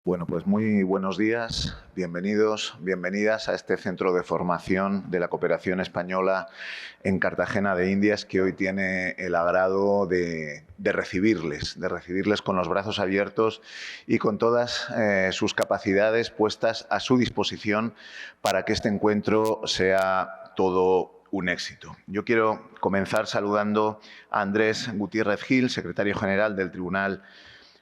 Bueno, pues muy buenos días, bienvenidos, bienvenidas a este centro de formación de la cooperación española en Cartagena de Indias, que hoy tiene el agrado de recibirles con los brazos abiertos y con todas sus capacidades puestas a su disposición para que este encuentro sea todo un éxito. Yo quiero comenzar saludando a Andrés Gutiérrez Gil, secretario general del Tribunal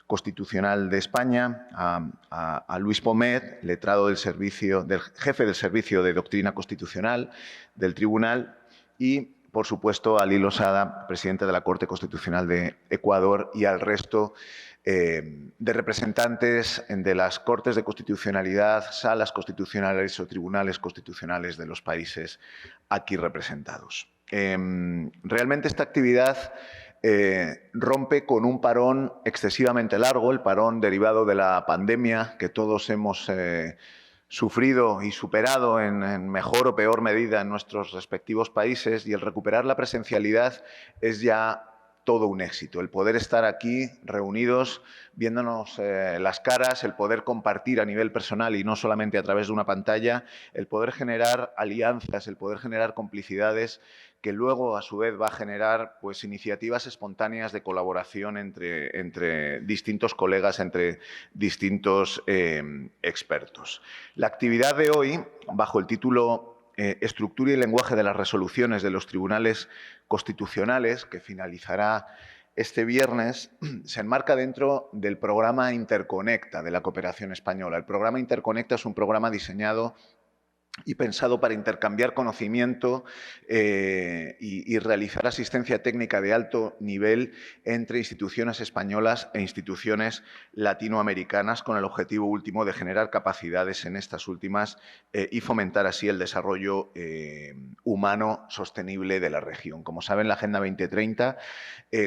Constitucional de España, a Luis Pomet, letrado del jefe del Servicio de Doctrina Constitucional del Tribunal, y, por supuesto, a Lilo Sada, presidente de la Corte Constitucional de Ecuador, y al resto de representantes de las Cortes de Constitucionalidad, salas constitucionales o tribunales constitucionales de los países aquí representados. Realmente esta actividad rompe con un parón excesivamente largo, el parón derivado de la pandemia que todos hemos sufrido y superado en mejor o peor medida en nuestros respectivos países, y el recuperar la presencialidad es ya todo un éxito. El poder estar aquí reunidos, viéndonos las caras, el poder compartir a nivel personal y no solamente a través de una pantalla, el poder generar alianzas, el poder generar complicidades que luego, a su vez, va a generar pues, iniciativas espontáneas de colaboración entre distintos colegas, entre distintos expertos. La actividad de hoy, bajo el título Estructura y lenguaje de las resoluciones de los tribunales constitucionales, que finalizará este viernes, se enmarca dentro del programa Interconecta de la cooperación española. El programa Interconecta es un programa diseñado y pensado para intercambiar conocimiento y realizar asistencia técnica de alto nivel entre instituciones españolas e instituciones latinoamericanas, con el objetivo último de generar capacidades en estas últimas y fomentar así el desarrollo humano sostenible de la región. Como saben, la Agenda 2030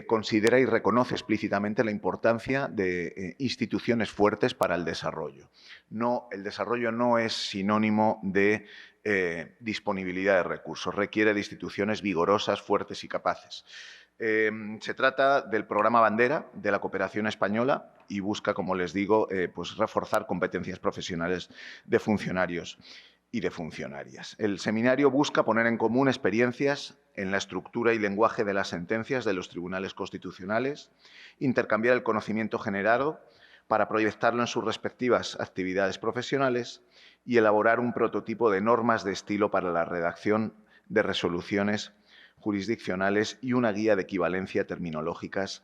considera y reconoce explícitamente la importancia de instituciones fuertes para el desarrollo. El desarrollo no es sinónimo de disponibilidad de recursos, requiere de instituciones vigorosas, fuertes y capaces. Se trata del programa bandera de la cooperación española y busca, como les digo, pues reforzar competencias profesionales de funcionarios y de funcionarias. El seminario busca poner en común experiencias en la estructura y lenguaje de las sentencias de los tribunales constitucionales, intercambiar el conocimiento generado para proyectarlo en sus respectivas actividades profesionales y elaborar un prototipo de normas de estilo para la redacción de resoluciones jurisdiccionales y una guía de equivalencia terminológicas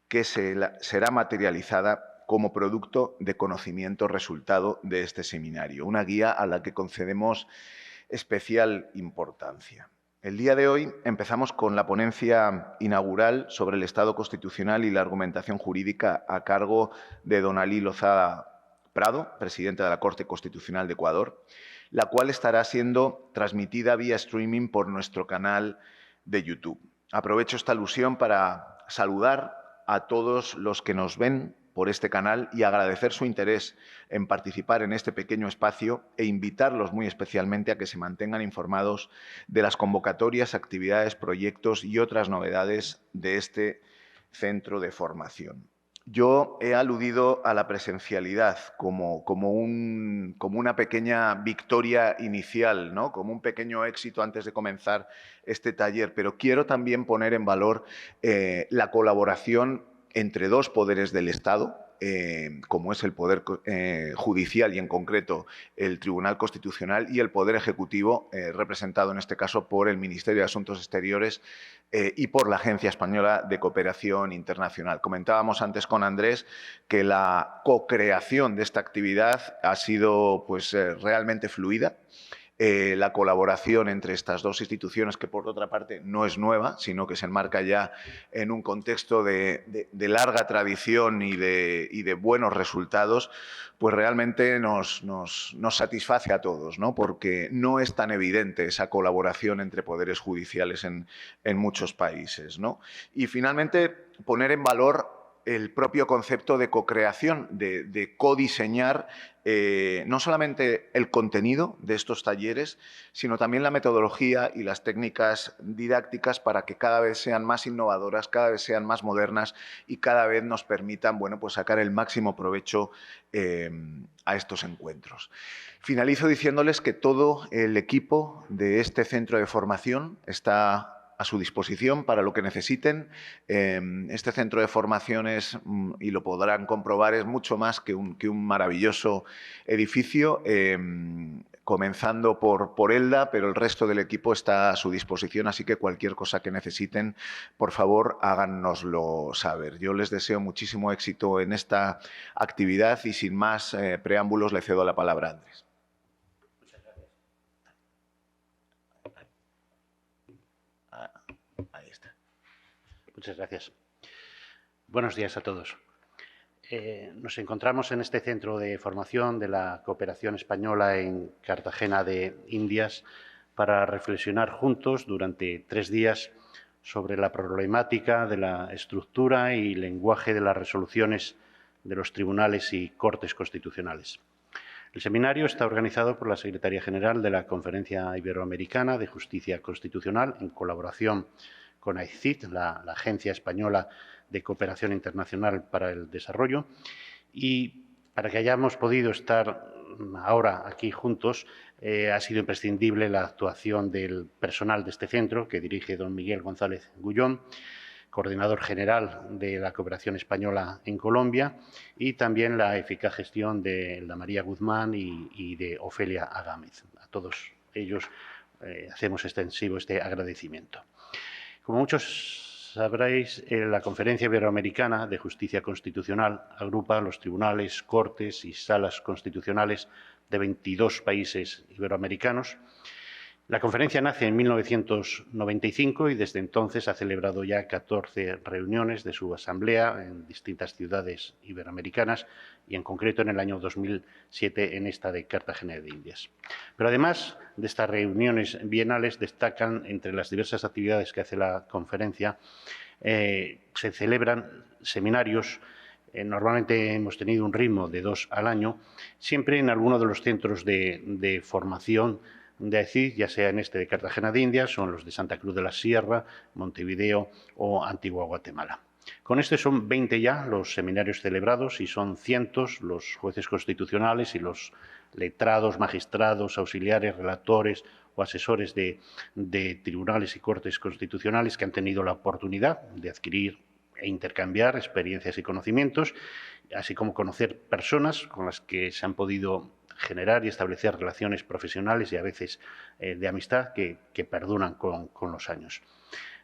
que será materializada como producto de conocimiento resultado de este seminario, una guía a la que concedemos especial importancia. El día de hoy empezamos con la ponencia inaugural sobre el Estado constitucional y la argumentación jurídica a cargo de don Alí Lozada Prado, presidente de la Corte Constitucional de Ecuador, la cual estará siendo transmitida vía streaming por nuestro canal de YouTube. Aprovecho esta alusión para saludar a todos los que nos ven por este canal y agradecer su interés en participar en este pequeño espacio e invitarlos muy especialmente a que se mantengan informados de las convocatorias, actividades, proyectos y otras novedades de este centro de formación. Yo he aludido a la presencialidad como una pequeña victoria inicial, ¿no? Como un pequeño éxito antes de comenzar este taller, pero quiero también poner en valor la colaboración entre dos poderes del Estado, como es el Poder Judicial y, en concreto, el Tribunal Constitucional, y el Poder Ejecutivo, representado en este caso por el Ministerio de Asuntos Exteriores y por la Agencia Española de Cooperación Internacional. Comentábamos antes con Andrés que la co-creación de esta actividad ha sido pues, realmente fluida. La colaboración entre estas dos instituciones, que por otra parte no es nueva, sino que se enmarca ya en un contexto de larga tradición y de buenos resultados, pues realmente nos satisface a todos, ¿no? Porque no es tan evidente esa colaboración entre poderes judiciales en muchos países, ¿no? Y finalmente poner en valor el propio concepto de co-creación, de codiseñar no solamente el contenido de estos talleres, sino también la metodología y las técnicas didácticas para que cada vez sean más innovadoras, cada vez sean más modernas y cada vez nos permitan, bueno, pues sacar el máximo provecho a estos encuentros. Finalizo diciéndoles que todo el equipo de este centro de formación está a su disposición para lo que necesiten. Este centro de formación es, y lo podrán comprobar, es mucho más que un maravilloso edificio, comenzando por Elda, pero el resto del equipo está a su disposición, así que cualquier cosa que necesiten, por favor, háganoslo saber. Yo les deseo muchísimo éxito en esta actividad y sin más preámbulos le cedo la palabra a Andrés. Ahí está. Muchas gracias. Buenos días a todos. Nos encontramos en este centro de formación de la cooperación española en Cartagena de Indias para reflexionar juntos durante 3 días sobre la problemática de la estructura y lenguaje de las resoluciones de los tribunales y cortes constitucionales. El seminario está organizado por la Secretaría General de la Conferencia Iberoamericana de Justicia Constitucional en colaboración con AICID, la Agencia Española de Cooperación Internacional para el Desarrollo. Y para que hayamos podido estar ahora aquí juntos, ha sido imprescindible la actuación del personal de este centro, que dirige don Miguel González Gullón, coordinador general de la cooperación española en Colombia, y también la eficaz gestión de la María Guzmán y de Ofelia Agámez. A todos ellos hacemos extensivo este agradecimiento. Como muchos sabréis, la Conferencia Iberoamericana de Justicia Constitucional agrupa los tribunales, cortes y salas constitucionales de 22 países iberoamericanos. La conferencia nace en 1995 y desde entonces ha celebrado ya 14 reuniones de su asamblea en distintas ciudades iberoamericanas y en concreto en el año 2007 en esta de Cartagena de Indias. Pero además de estas reuniones bienales destacan entre las diversas actividades que hace la conferencia, se celebran seminarios. Normalmente hemos tenido un ritmo de 2 al año, siempre en alguno de los centros de formación de AICID, ya sea en este de Cartagena de Indias, son los de Santa Cruz de la Sierra, Montevideo o Antigua Guatemala. Con este son 20 ya los seminarios celebrados y son cientos los jueces constitucionales y los letrados, magistrados, auxiliares, relatores o asesores de tribunales y cortes constitucionales que han tenido la oportunidad de adquirir e intercambiar experiencias y conocimientos, así como conocer personas con las que se han podido generar y establecer relaciones profesionales y a veces de amistad que perduran con los años.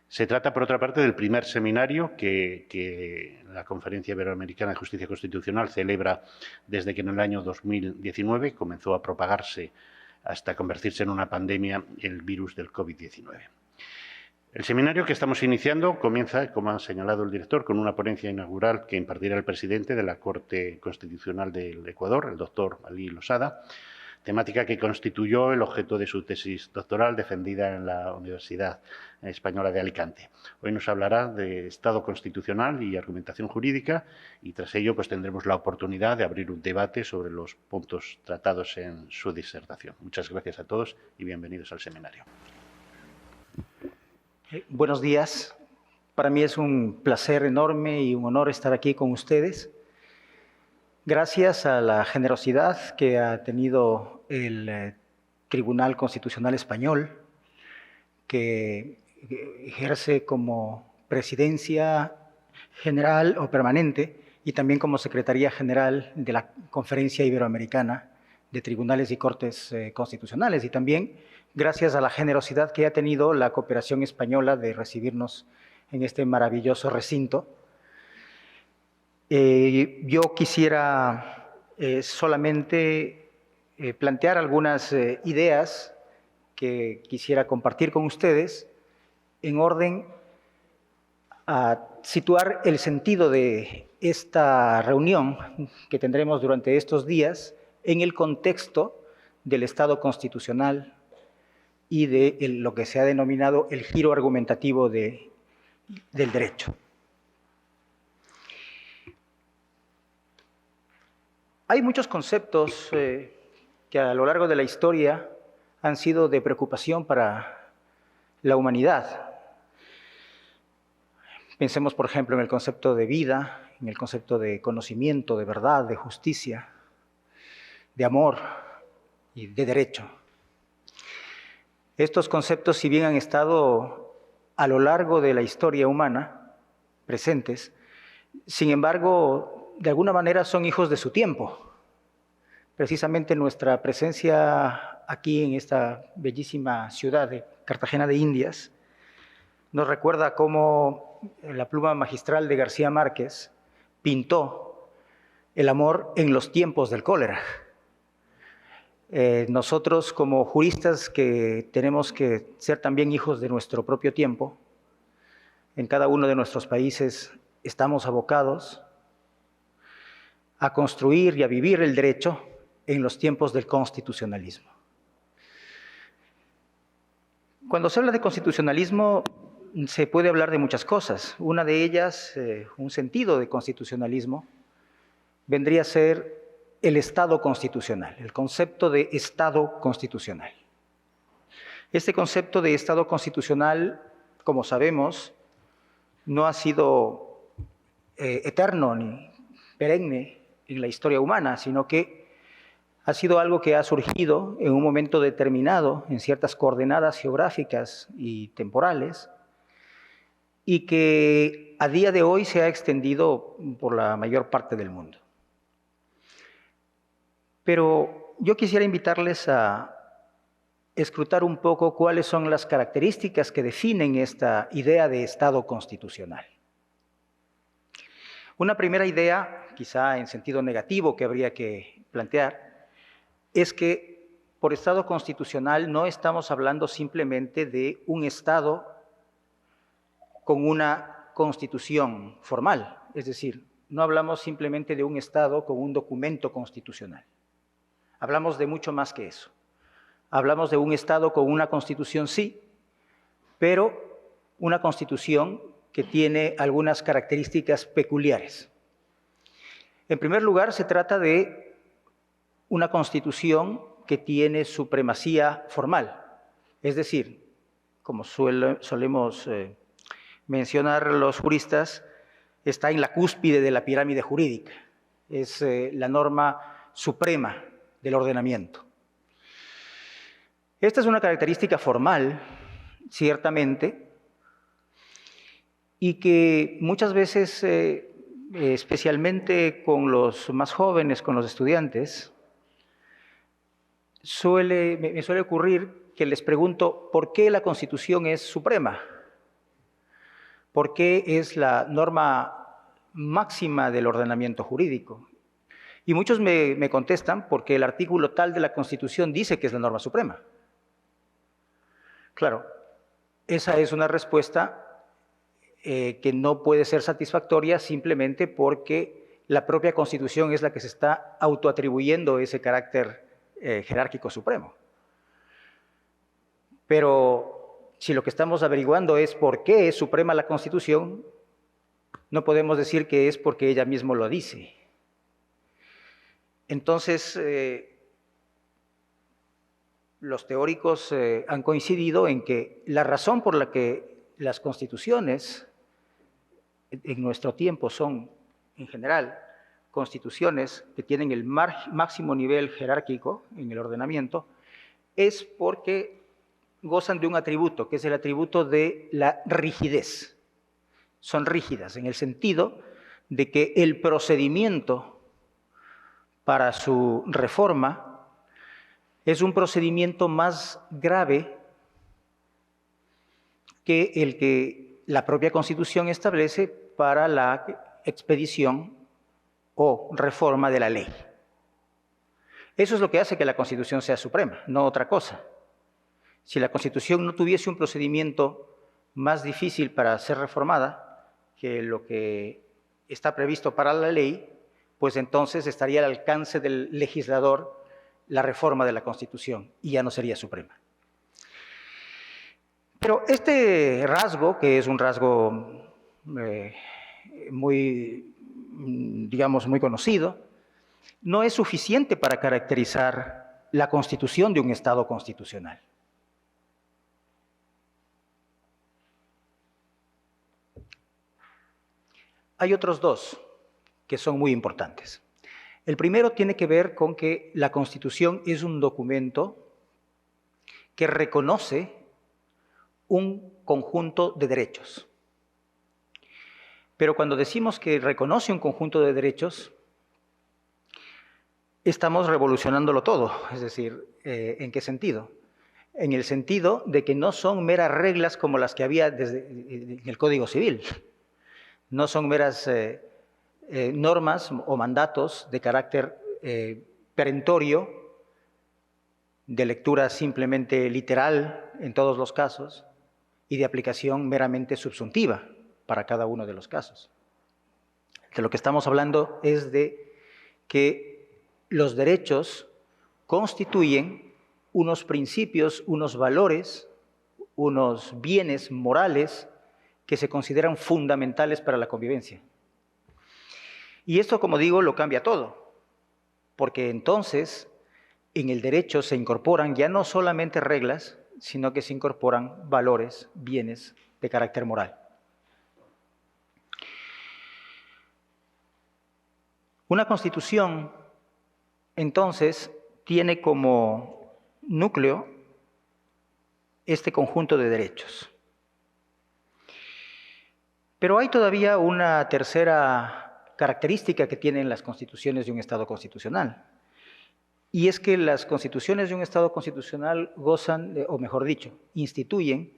Se trata, por otra parte, del primer seminario que la Conferencia Iberoamericana de Justicia Constitucional celebra desde que en el año 2019 comenzó a propagarse hasta convertirse en una pandemia el virus del COVID-19. El seminario que estamos iniciando comienza, como ha señalado el director, con una ponencia inaugural que impartirá el presidente de la Corte Constitucional del Ecuador, el doctor Ali Losada, temática que constituyó el objeto de su tesis doctoral defendida en la Universidad Española de Alicante. Hoy nos hablará de Estado constitucional y argumentación jurídica y tras ello pues, tendremos la oportunidad de abrir un debate sobre los puntos tratados en su disertación. Muchas gracias a todos y bienvenidos al seminario. Buenos días. Para mí es un placer enorme y un honor estar aquí con ustedes. Gracias a la generosidad que ha tenido el Tribunal Constitucional Español, que ejerce como presidencia general o permanente y también como secretaría general de la Conferencia Iberoamericana de Tribunales y Cortes Constitucionales, y también gracias a la generosidad que ha tenido la cooperación española de recibirnos en este maravilloso recinto. Yo quisiera solamente plantear algunas ideas que quisiera compartir con ustedes en orden a situar el sentido de esta reunión que tendremos durante estos días en el contexto del Estado constitucional y de lo que se ha denominado el giro argumentativo del derecho. Hay muchos conceptos que a lo largo de la historia han sido de preocupación para la humanidad. Pensemos, por ejemplo, en el concepto de vida, en el concepto de conocimiento, de verdad, de justicia, de amor y de derecho. Estos conceptos, si bien han estado a lo largo de la historia humana presentes, sin embargo, de alguna manera son hijos de su tiempo. Precisamente nuestra presencia aquí en esta bellísima ciudad de Cartagena de Indias nos recuerda cómo la pluma magistral de García Márquez pintó el amor en los tiempos del cólera. Nosotros como juristas que tenemos que ser también hijos de nuestro propio tiempo, en cada uno de nuestros países estamos abocados a construir y a vivir el derecho en los tiempos del constitucionalismo. Cuando se habla de constitucionalismo, se puede hablar de muchas cosas. Una de ellas, un sentido de constitucionalismo, vendría a ser el Estado constitucional, el concepto de Estado constitucional. Este concepto de Estado constitucional, como sabemos, no ha sido eterno ni perenne en la historia humana, sino que ha sido algo que ha surgido en un momento determinado, en ciertas coordenadas geográficas y temporales, y que a día de hoy se ha extendido por la mayor parte del mundo. Pero yo quisiera invitarles a escrutar un poco cuáles son las características que definen esta idea de Estado constitucional. Una primera idea, quizá en sentido negativo, que habría que plantear, es que por Estado constitucional no estamos hablando simplemente de un Estado con una constitución formal, es decir, no hablamos simplemente de un Estado con un documento constitucional. Hablamos de mucho más que eso. Hablamos de un Estado con una constitución, sí, pero una constitución que tiene algunas características peculiares. En primer lugar, se trata de una constitución que tiene supremacía formal, es decir, como solemos mencionar los juristas, está en la cúspide de la pirámide jurídica, es la norma suprema del ordenamiento. Esta es una característica formal, ciertamente, y que muchas veces, especialmente con los más jóvenes, con los estudiantes, me suele ocurrir que les pregunto ¿por qué la Constitución es suprema? ¿Por qué es la norma máxima del ordenamiento jurídico? Y muchos me contestan porque el artículo tal de la Constitución dice que es la norma suprema. Claro, esa es una respuesta que no puede ser satisfactoria simplemente porque la propia Constitución es la que se está autoatribuyendo ese carácter jerárquico supremo. Pero si lo que estamos averiguando es por qué es suprema la Constitución, no podemos decir que es porque ella misma lo dice. Entonces, los teóricos han coincidido en que la razón por la que las constituciones en nuestro tiempo son, en general, constituciones que tienen el máximo nivel jerárquico en el ordenamiento, es porque gozan de un atributo, que es el atributo de la rigidez. Son rígidas en el sentido de que el procedimiento para su reforma es un procedimiento más grave que el que la propia Constitución establece para la expedición o reforma de la ley. Eso es lo que hace que la Constitución sea suprema, no otra cosa. Si la Constitución no tuviese un procedimiento más difícil para ser reformada que lo que está previsto para la ley, pues entonces estaría al alcance del legislador la reforma de la Constitución y ya no sería suprema. Pero este rasgo, que es un rasgo muy conocido, no es suficiente para caracterizar la constitución de un Estado constitucional. Hay otros dos que son muy importantes. El primero tiene que ver con que la Constitución es un documento que reconoce un conjunto de derechos. Pero cuando decimos que reconoce un conjunto de derechos, estamos revolucionándolo todo. Es decir, ¿en qué sentido? En el sentido de que no son meras reglas como las que había en el Código Civil. No son meras normas o mandatos de carácter perentorio, de lectura simplemente literal en todos los casos y de aplicación meramente subsuntiva para cada uno de los casos. De lo que estamos hablando es de que los derechos constituyen unos principios, unos valores, unos bienes morales que se consideran fundamentales para la convivencia. Y esto, como digo, lo cambia todo, porque entonces en el derecho se incorporan ya no solamente reglas, sino que se incorporan valores, bienes de carácter moral. Una constitución, entonces, tiene como núcleo este conjunto de derechos. Pero hay todavía una tercera característica que tienen las constituciones de un Estado constitucional. Y es que las constituciones de un Estado constitucional gozan, o mejor dicho, instituyen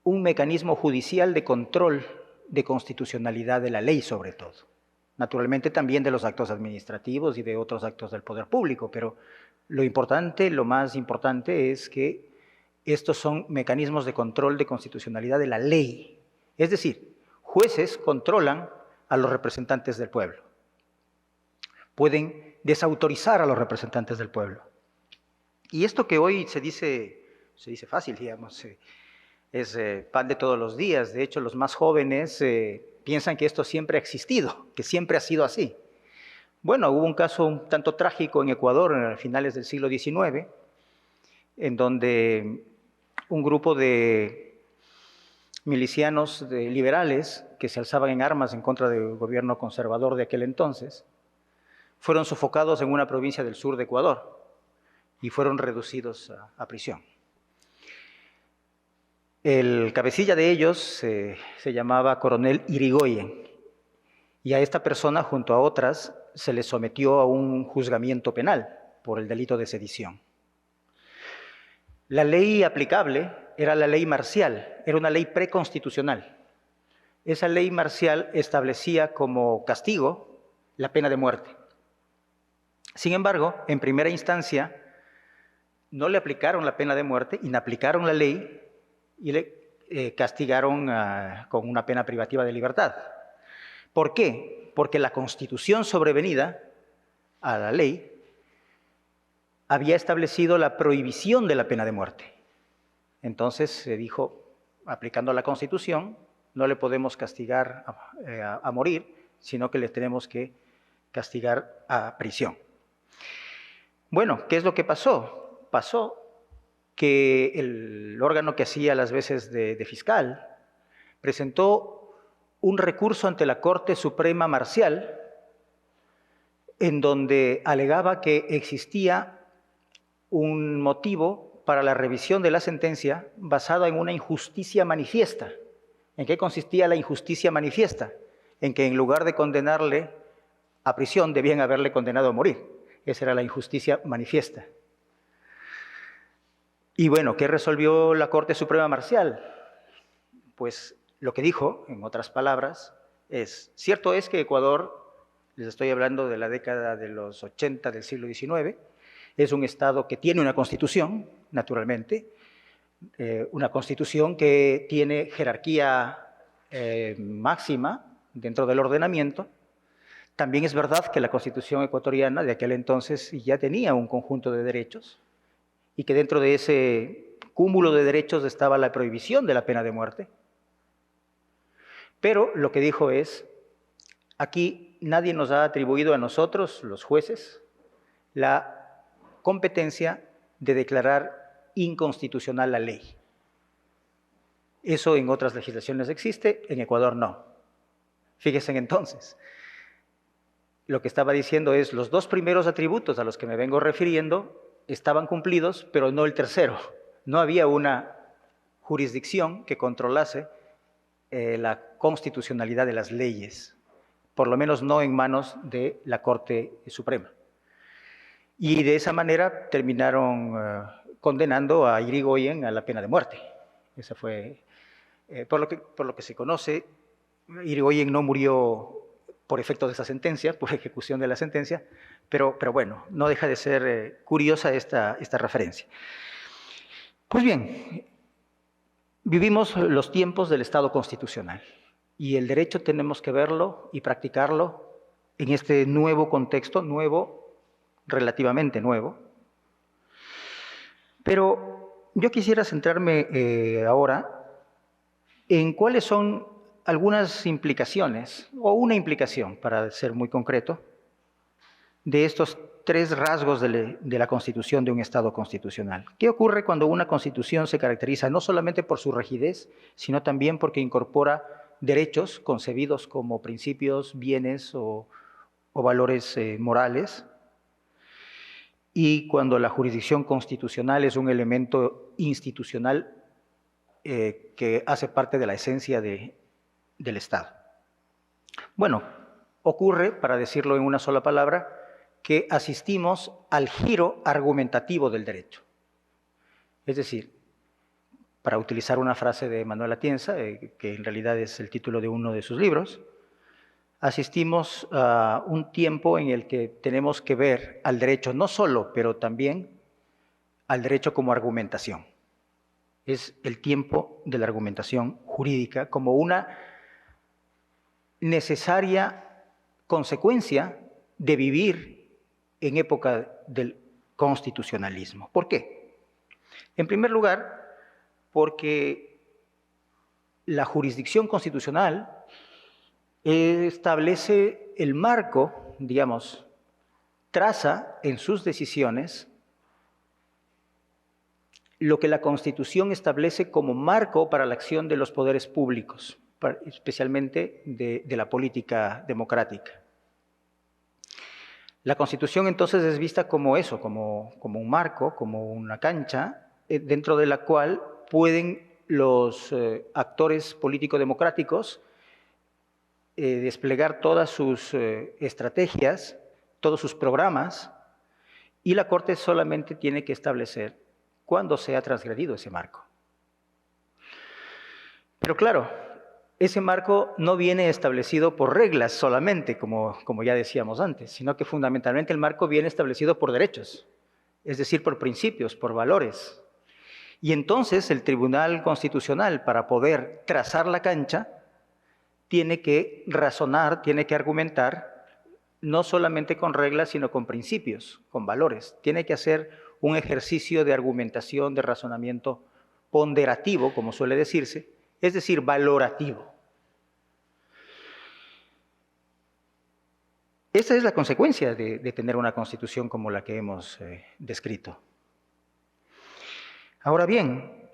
un mecanismo judicial de control de constitucionalidad de la ley sobre todo. Naturalmente también de los actos administrativos y de otros actos del poder público, pero lo más importante es que estos son mecanismos de control de constitucionalidad de la ley. Es decir, jueces controlan a los representantes del pueblo. Pueden desautorizar a los representantes del pueblo. Y esto que hoy se dice fácil, digamos, es pan de todos los días. De hecho, los más jóvenes piensan que esto siempre ha existido, que siempre ha sido así. Bueno, hubo un caso un tanto trágico en Ecuador a finales del siglo XIX, en donde un grupo de milicianos liberales que se alzaban en armas en contra del gobierno conservador de aquel entonces, fueron sofocados en una provincia del sur de Ecuador y fueron reducidos a prisión. El cabecilla de ellos se llamaba Coronel Irigoyen, y a esta persona, junto a otras, se les sometió a un juzgamiento penal por el delito de sedición. La ley aplicable era la ley marcial, era una ley preconstitucional. Esa ley marcial establecía como castigo la pena de muerte. Sin embargo, en primera instancia, no le aplicaron la pena de muerte, inaplicaron la ley y le castigaron con una pena privativa de libertad. ¿Por qué? Porque la Constitución sobrevenida a la ley había establecido la prohibición de la pena de muerte. Entonces se dijo, aplicando la Constitución, no le podemos castigar a morir, sino que le tenemos que castigar a prisión. Bueno, ¿qué es lo que pasó? Pasó que el órgano que hacía las veces de fiscal presentó un recurso ante la Corte Suprema Marcial en donde alegaba que existía un motivo para la revisión de la sentencia basada en una injusticia manifiesta. ¿En qué consistía la injusticia manifiesta? En que en lugar de condenarle a prisión debían haberle condenado a morir. Esa era la injusticia manifiesta. Y bueno, ¿qué resolvió la Corte Suprema Marcial? Pues lo que dijo, en otras palabras, es, cierto es que Ecuador, les estoy hablando de la década de los 80 del siglo XIX, es un Estado que tiene una Constitución, naturalmente, una Constitución que tiene jerarquía máxima dentro del ordenamiento. También es verdad que la Constitución ecuatoriana de aquel entonces ya tenía un conjunto de derechos y que dentro de ese cúmulo de derechos estaba la prohibición de la pena de muerte. Pero lo que dijo es, aquí nadie nos ha atribuido a nosotros, los jueces, la competencia de declarar inconstitucional la ley. Eso en otras legislaciones existe, en Ecuador no. Fíjense entonces, lo que estaba diciendo es los dos primeros atributos a los que me vengo refiriendo estaban cumplidos, pero no el tercero. No había una jurisdicción que controlase la constitucionalidad de las leyes, por lo menos no en manos de la Corte Suprema. Y de esa manera terminaron condenando a Irigoyen a la pena de muerte. Esa fue, por lo que se conoce, Irigoyen no murió por efecto de esa sentencia, por ejecución de la sentencia, pero bueno, no deja de ser curiosa esta referencia. Pues bien, vivimos los tiempos del Estado constitucional y el derecho tenemos que verlo y practicarlo en este nuevo contexto, nuevo, relativamente nuevo. Pero yo quisiera centrarme ahora en cuáles son algunas implicaciones, o una implicación, para ser muy concreto, de estos tres rasgos de la constitución de un Estado constitucional. ¿Qué ocurre cuando una constitución se caracteriza no solamente por su rigidez, sino también porque incorpora derechos concebidos como principios, bienes o valores morales? Y cuando la jurisdicción constitucional es un elemento institucional que hace parte de la esencia del Estado. Bueno, ocurre, para decirlo en una sola palabra, que asistimos al giro argumentativo del derecho. Es decir, para utilizar una frase de Manuel Atienza, que en realidad es el título de uno de sus libros, asistimos a un tiempo en el que tenemos que ver al derecho no solo, pero también al derecho como argumentación. Es el tiempo de la argumentación jurídica como una necesaria consecuencia de vivir en época del constitucionalismo. ¿Por qué? En primer lugar, porque la jurisdicción constitucional establece el marco, digamos, traza en sus decisiones lo que la Constitución establece como marco para la acción de los poderes públicos, especialmente de la política democrática. La Constitución entonces es vista como eso, como un marco, como una cancha, dentro de la cual pueden los actores político-democráticos desplegar todas sus estrategias, todos sus programas, y la Corte solamente tiene que establecer cuándo se ha transgredido ese marco. Pero claro, ese marco no viene establecido por reglas solamente, como ya decíamos antes, sino que fundamentalmente el marco viene establecido por derechos, es decir, por principios, por valores. Y entonces el Tribunal Constitucional, para poder trazar la cancha, tiene que razonar, tiene que argumentar, no solamente con reglas, sino con principios, con valores. Tiene que hacer un ejercicio de argumentación, de razonamiento ponderativo, como suele decirse, es decir, valorativo. Esta es la consecuencia de tener una constitución como la que hemos descrito. Ahora bien,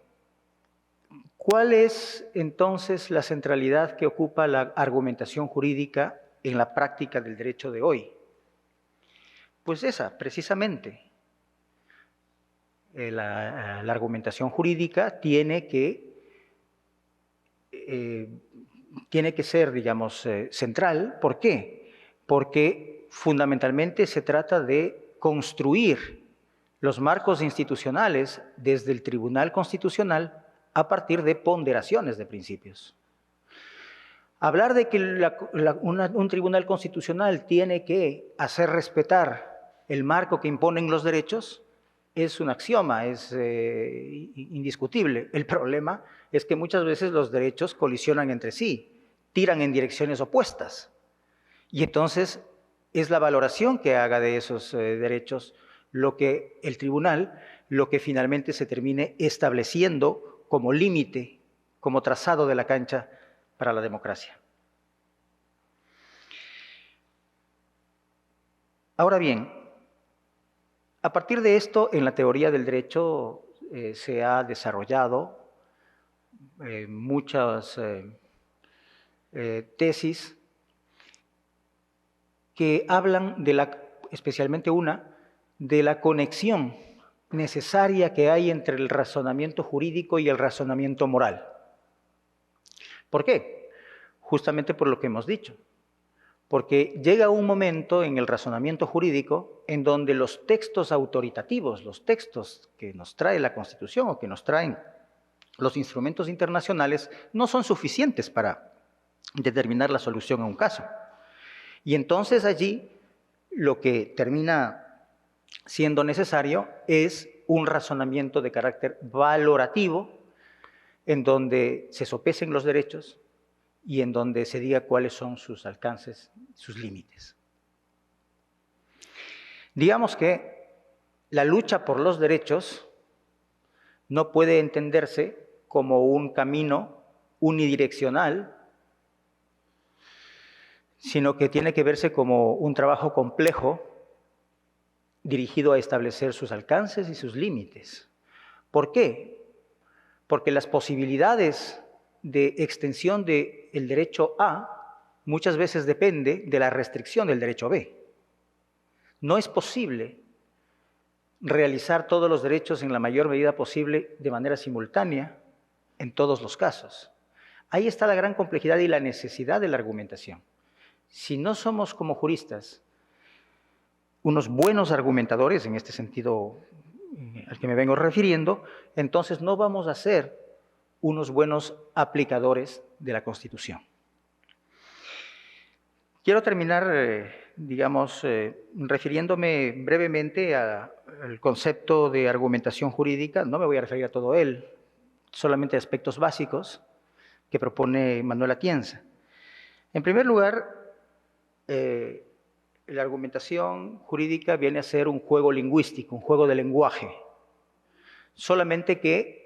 ¿cuál es entonces la centralidad que ocupa la argumentación jurídica en la práctica del derecho de hoy? Pues esa, precisamente. La argumentación jurídica tiene que ser, digamos, central. ¿Por qué? Porque fundamentalmente se trata de construir los marcos institucionales desde el Tribunal Constitucional a partir de ponderaciones de principios. Hablar de que un Tribunal Constitucional tiene que hacer respetar el marco que imponen los derechos es un axioma, es indiscutible. El problema es que muchas veces los derechos colisionan entre sí, tiran en direcciones opuestas. Y entonces es la valoración que haga de esos derechos lo que el tribunal, lo que finalmente se termine estableciendo como límite, como trazado de la cancha para la democracia. Ahora bien, a partir de esto, en la teoría del derecho se ha desarrollado muchas tesis que hablan especialmente una, de la conexión necesaria que hay entre el razonamiento jurídico y el razonamiento moral. ¿Por qué? Justamente por lo que hemos dicho. Porque llega un momento en el razonamiento jurídico en donde los textos autoritativos, los textos que nos trae la Constitución o que nos traen los instrumentos internacionales, no son suficientes para determinar la solución a un caso. Y entonces allí lo que termina siendo necesario es un razonamiento de carácter valorativo en donde se sopesen los derechos y en donde se diga cuáles son sus alcances, sus límites. Digamos que la lucha por los derechos no puede entenderse como un camino unidireccional, sino que tiene que verse como un trabajo complejo dirigido a establecer sus alcances y sus límites. ¿Por qué? Porque las posibilidades de extensión del derecho A muchas veces depende de la restricción del derecho B. No es posible realizar todos los derechos en la mayor medida posible de manera simultánea en todos los casos. Ahí está la gran complejidad y la necesidad de la argumentación. Si no somos como juristas unos buenos argumentadores, en este sentido al que me vengo refiriendo, entonces no vamos a ser unos buenos aplicadores de la Constitución. Quiero terminar, refiriéndome brevemente al concepto de argumentación jurídica. No me voy a referir a todo él, solamente a aspectos básicos que propone Manuel Atienza. En primer lugar, la argumentación jurídica viene a ser un juego lingüístico, un juego de lenguaje. Solamente que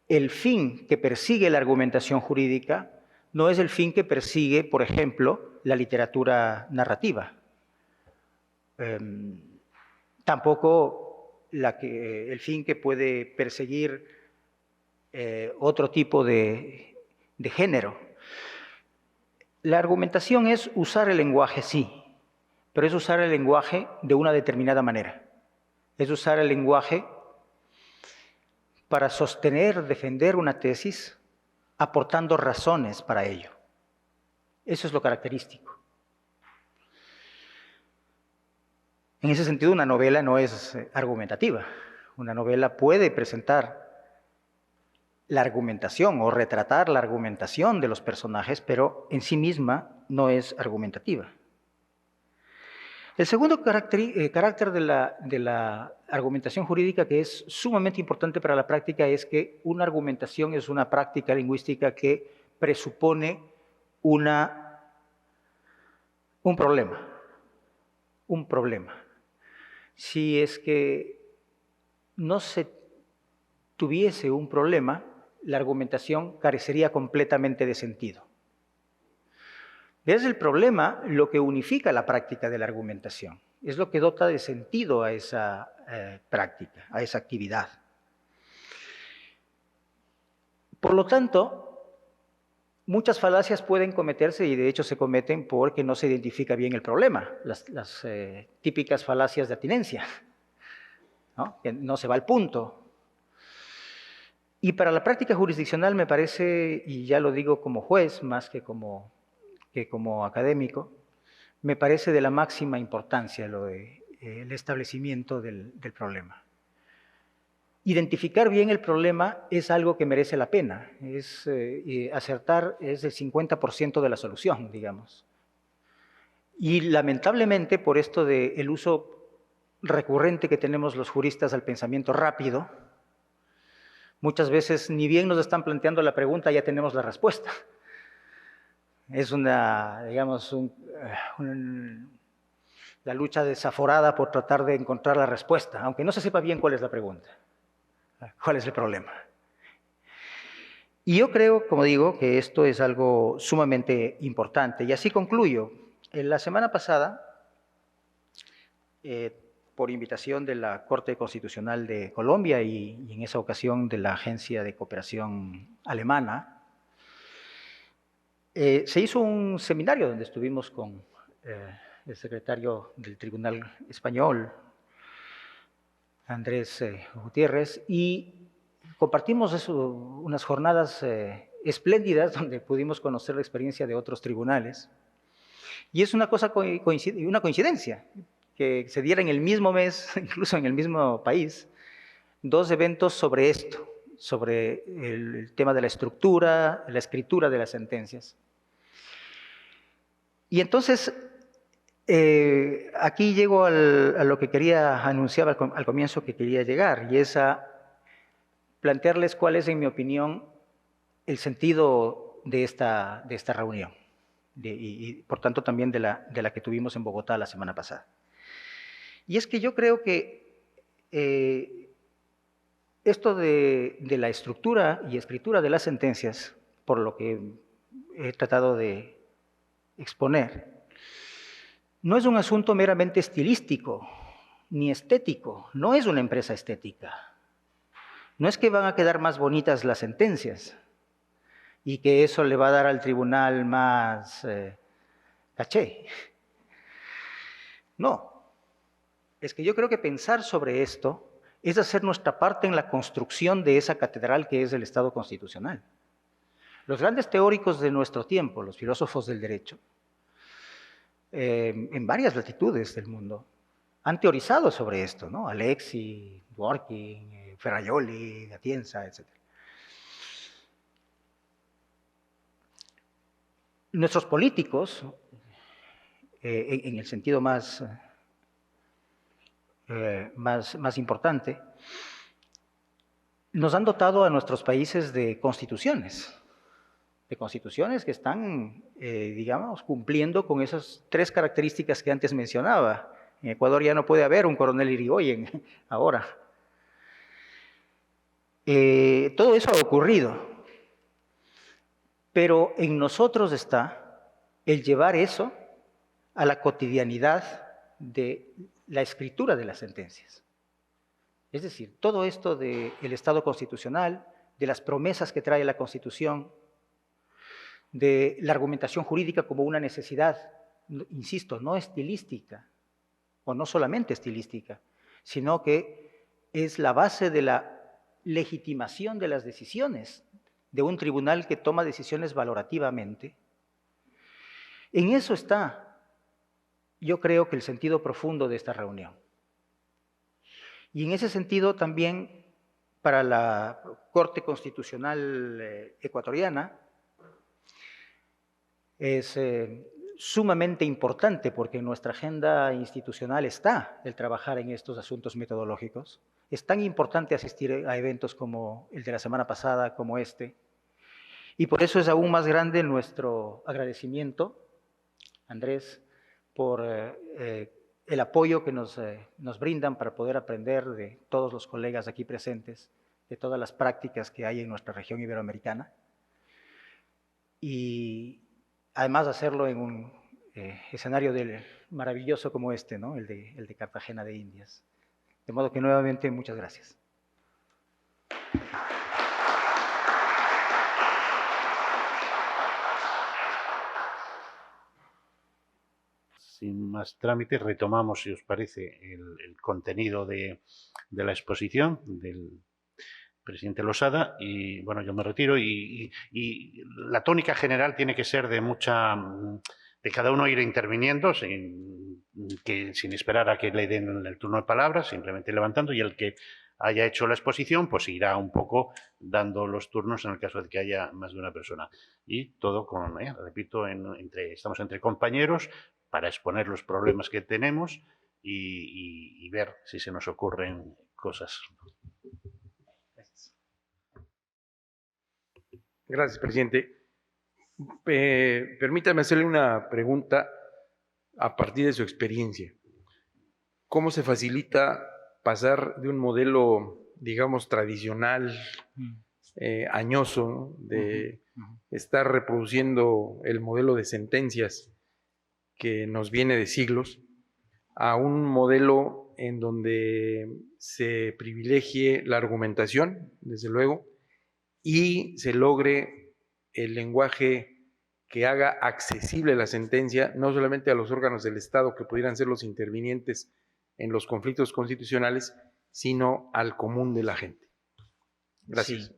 el fin que persigue la argumentación jurídica no es el fin que persigue, por ejemplo, la literatura narrativa. Tampoco el fin que puede perseguir otro tipo de género. La argumentación es usar el lenguaje, sí, pero es usar el lenguaje de una determinada manera. Es usar el lenguaje para sostener, defender una tesis, aportando razones para ello. Eso es lo característico. En ese sentido, una novela no es argumentativa. Una novela puede presentar la argumentación o retratar la argumentación de los personajes, pero en sí misma no es argumentativa. El segundo carácter de la argumentación jurídica, que es sumamente importante para la práctica, es que una argumentación es una práctica lingüística que presupone un problema. Si es que no se tuviese un problema, la argumentación carecería completamente de sentido. Es el problema lo que unifica la práctica de la argumentación, es lo que dota de sentido a esa práctica, a esa actividad. Por lo tanto, muchas falacias pueden cometerse y de hecho se cometen porque no se identifica bien el problema, las típicas falacias de atinencia, ¿no? Que no se va al punto. Y para la práctica jurisdiccional me parece, y ya lo digo como juez más que como académico, me parece de la máxima importancia el establecimiento del problema. Identificar bien el problema es algo que merece la pena, acertar es el 50% de la solución, digamos. Y lamentablemente, por esto del uso recurrente que tenemos los juristas al pensamiento rápido, muchas veces ni bien nos están planteando la pregunta, ya tenemos la respuesta. Es la lucha desaforada por tratar de encontrar la respuesta, aunque no se sepa bien cuál es la pregunta, cuál es el problema. Y yo creo, como digo, que esto es algo sumamente importante. Y así concluyo. La semana pasada por invitación de la Corte Constitucional de Colombia y en esa ocasión de la Agencia de Cooperación Alemana, se hizo un seminario donde estuvimos con el secretario del Tribunal Español, Andrés Gutiérrez, y compartimos unas jornadas espléndidas donde pudimos conocer la experiencia de otros tribunales. Y es una cosa, una coincidencia, que se diera en el mismo mes, incluso en el mismo país, dos eventos sobre esto, sobre el tema de la estructura, la escritura de las sentencias. Y entonces, aquí llego a lo que quería anunciar al comienzo que quería llegar, y es a plantearles cuál es, en mi opinión, el sentido de esta reunión, y por tanto también de la que tuvimos en Bogotá la semana pasada. Y es que yo creo que esto de la estructura y escritura de las sentencias, por lo que he tratado de exponer, no es un asunto meramente estilístico ni estético, no es una empresa estética. No es que van a quedar más bonitas las sentencias y que eso le va a dar al tribunal más caché. No. Es que yo creo que pensar sobre esto es hacer nuestra parte en la construcción de esa catedral que es el Estado constitucional. Los grandes teóricos de nuestro tiempo, los filósofos del derecho, en varias latitudes del mundo, han teorizado sobre esto, ¿no? Alexi, Dworkin, Ferraioli, Atienza, etc. Nuestros políticos, en el sentido más importante, nos han dotado a nuestros países de constituciones que están, digamos, cumpliendo con esas tres características que antes mencionaba. En Ecuador ya no puede haber un coronel Irigoyen ahora. Todo eso ha ocurrido, pero en nosotros está el llevar eso a la cotidianidad de la escritura de las sentencias. Es decir, todo esto del Estado constitucional, de las promesas que trae la Constitución, de la argumentación jurídica como una necesidad, insisto, no estilística, o no solamente estilística, sino que es la base de la legitimación de las decisiones de un tribunal que toma decisiones valorativamente. En eso está, yo creo, que el sentido profundo de esta reunión. Y en ese sentido también para la Corte Constitucional ecuatoriana es sumamente importante, porque en nuestra agenda institucional está el trabajar en estos asuntos metodológicos. Es tan importante asistir a eventos como el de la semana pasada, como este, y por eso es aún más grande nuestro agradecimiento, Andrés, por el apoyo que nos brindan para poder aprender de todos los colegas aquí presentes, de todas las prácticas que hay en nuestra región iberoamericana, y además hacerlo en un escenario maravilloso como este, ¿no? el de Cartagena de Indias. De modo que nuevamente muchas gracias. Sin más trámites, retomamos, si os parece, el contenido de la exposición del presidente Losada, y bueno, yo me retiro, y la tónica general tiene que ser de cada uno ir interviniendo sin esperar a que le den el turno de palabras, simplemente levantando, y el que haya hecho la exposición pues irá un poco dando los turnos en el caso de que haya más de una persona. Y todo repito, estamos entre compañeros para exponer los problemas que tenemos y ver si se nos ocurren cosas. Gracias, presidente. Permítame hacerle una pregunta a partir de su experiencia. ¿Cómo se facilita pasar de un modelo, digamos, tradicional, añoso, ¿no? de estar reproduciendo el modelo de sentencias que nos viene de siglos, a un modelo en donde se privilegie la argumentación, desde luego, y se logre el lenguaje que haga accesible la sentencia, no solamente a los órganos del Estado que pudieran ser los intervinientes en los conflictos constitucionales, sino al común de la gente. Gracias.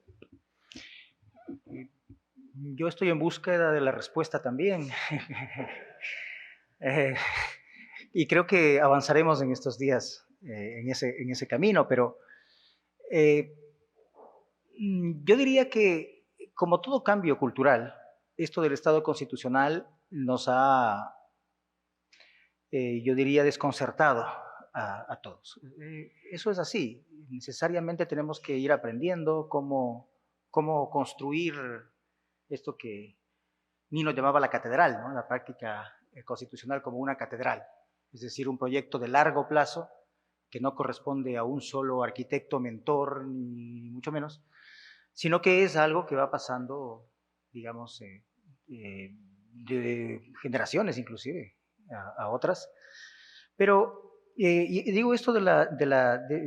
Sí. Yo estoy en búsqueda de la respuesta también. Y creo que avanzaremos en estos días en ese camino, pero yo diría que, como todo cambio cultural, esto del Estado constitucional nos ha, yo diría, desconcertado a todos. Eso es así. Necesariamente tenemos que ir aprendiendo cómo construir esto que Nino llamaba la catedral, ¿no? La práctica constitucional como una catedral, es decir, un proyecto de largo plazo que no corresponde a un solo arquitecto mentor, ni mucho menos, sino que es algo que va pasando, digamos, de generaciones inclusive a otras. Pero y digo esto del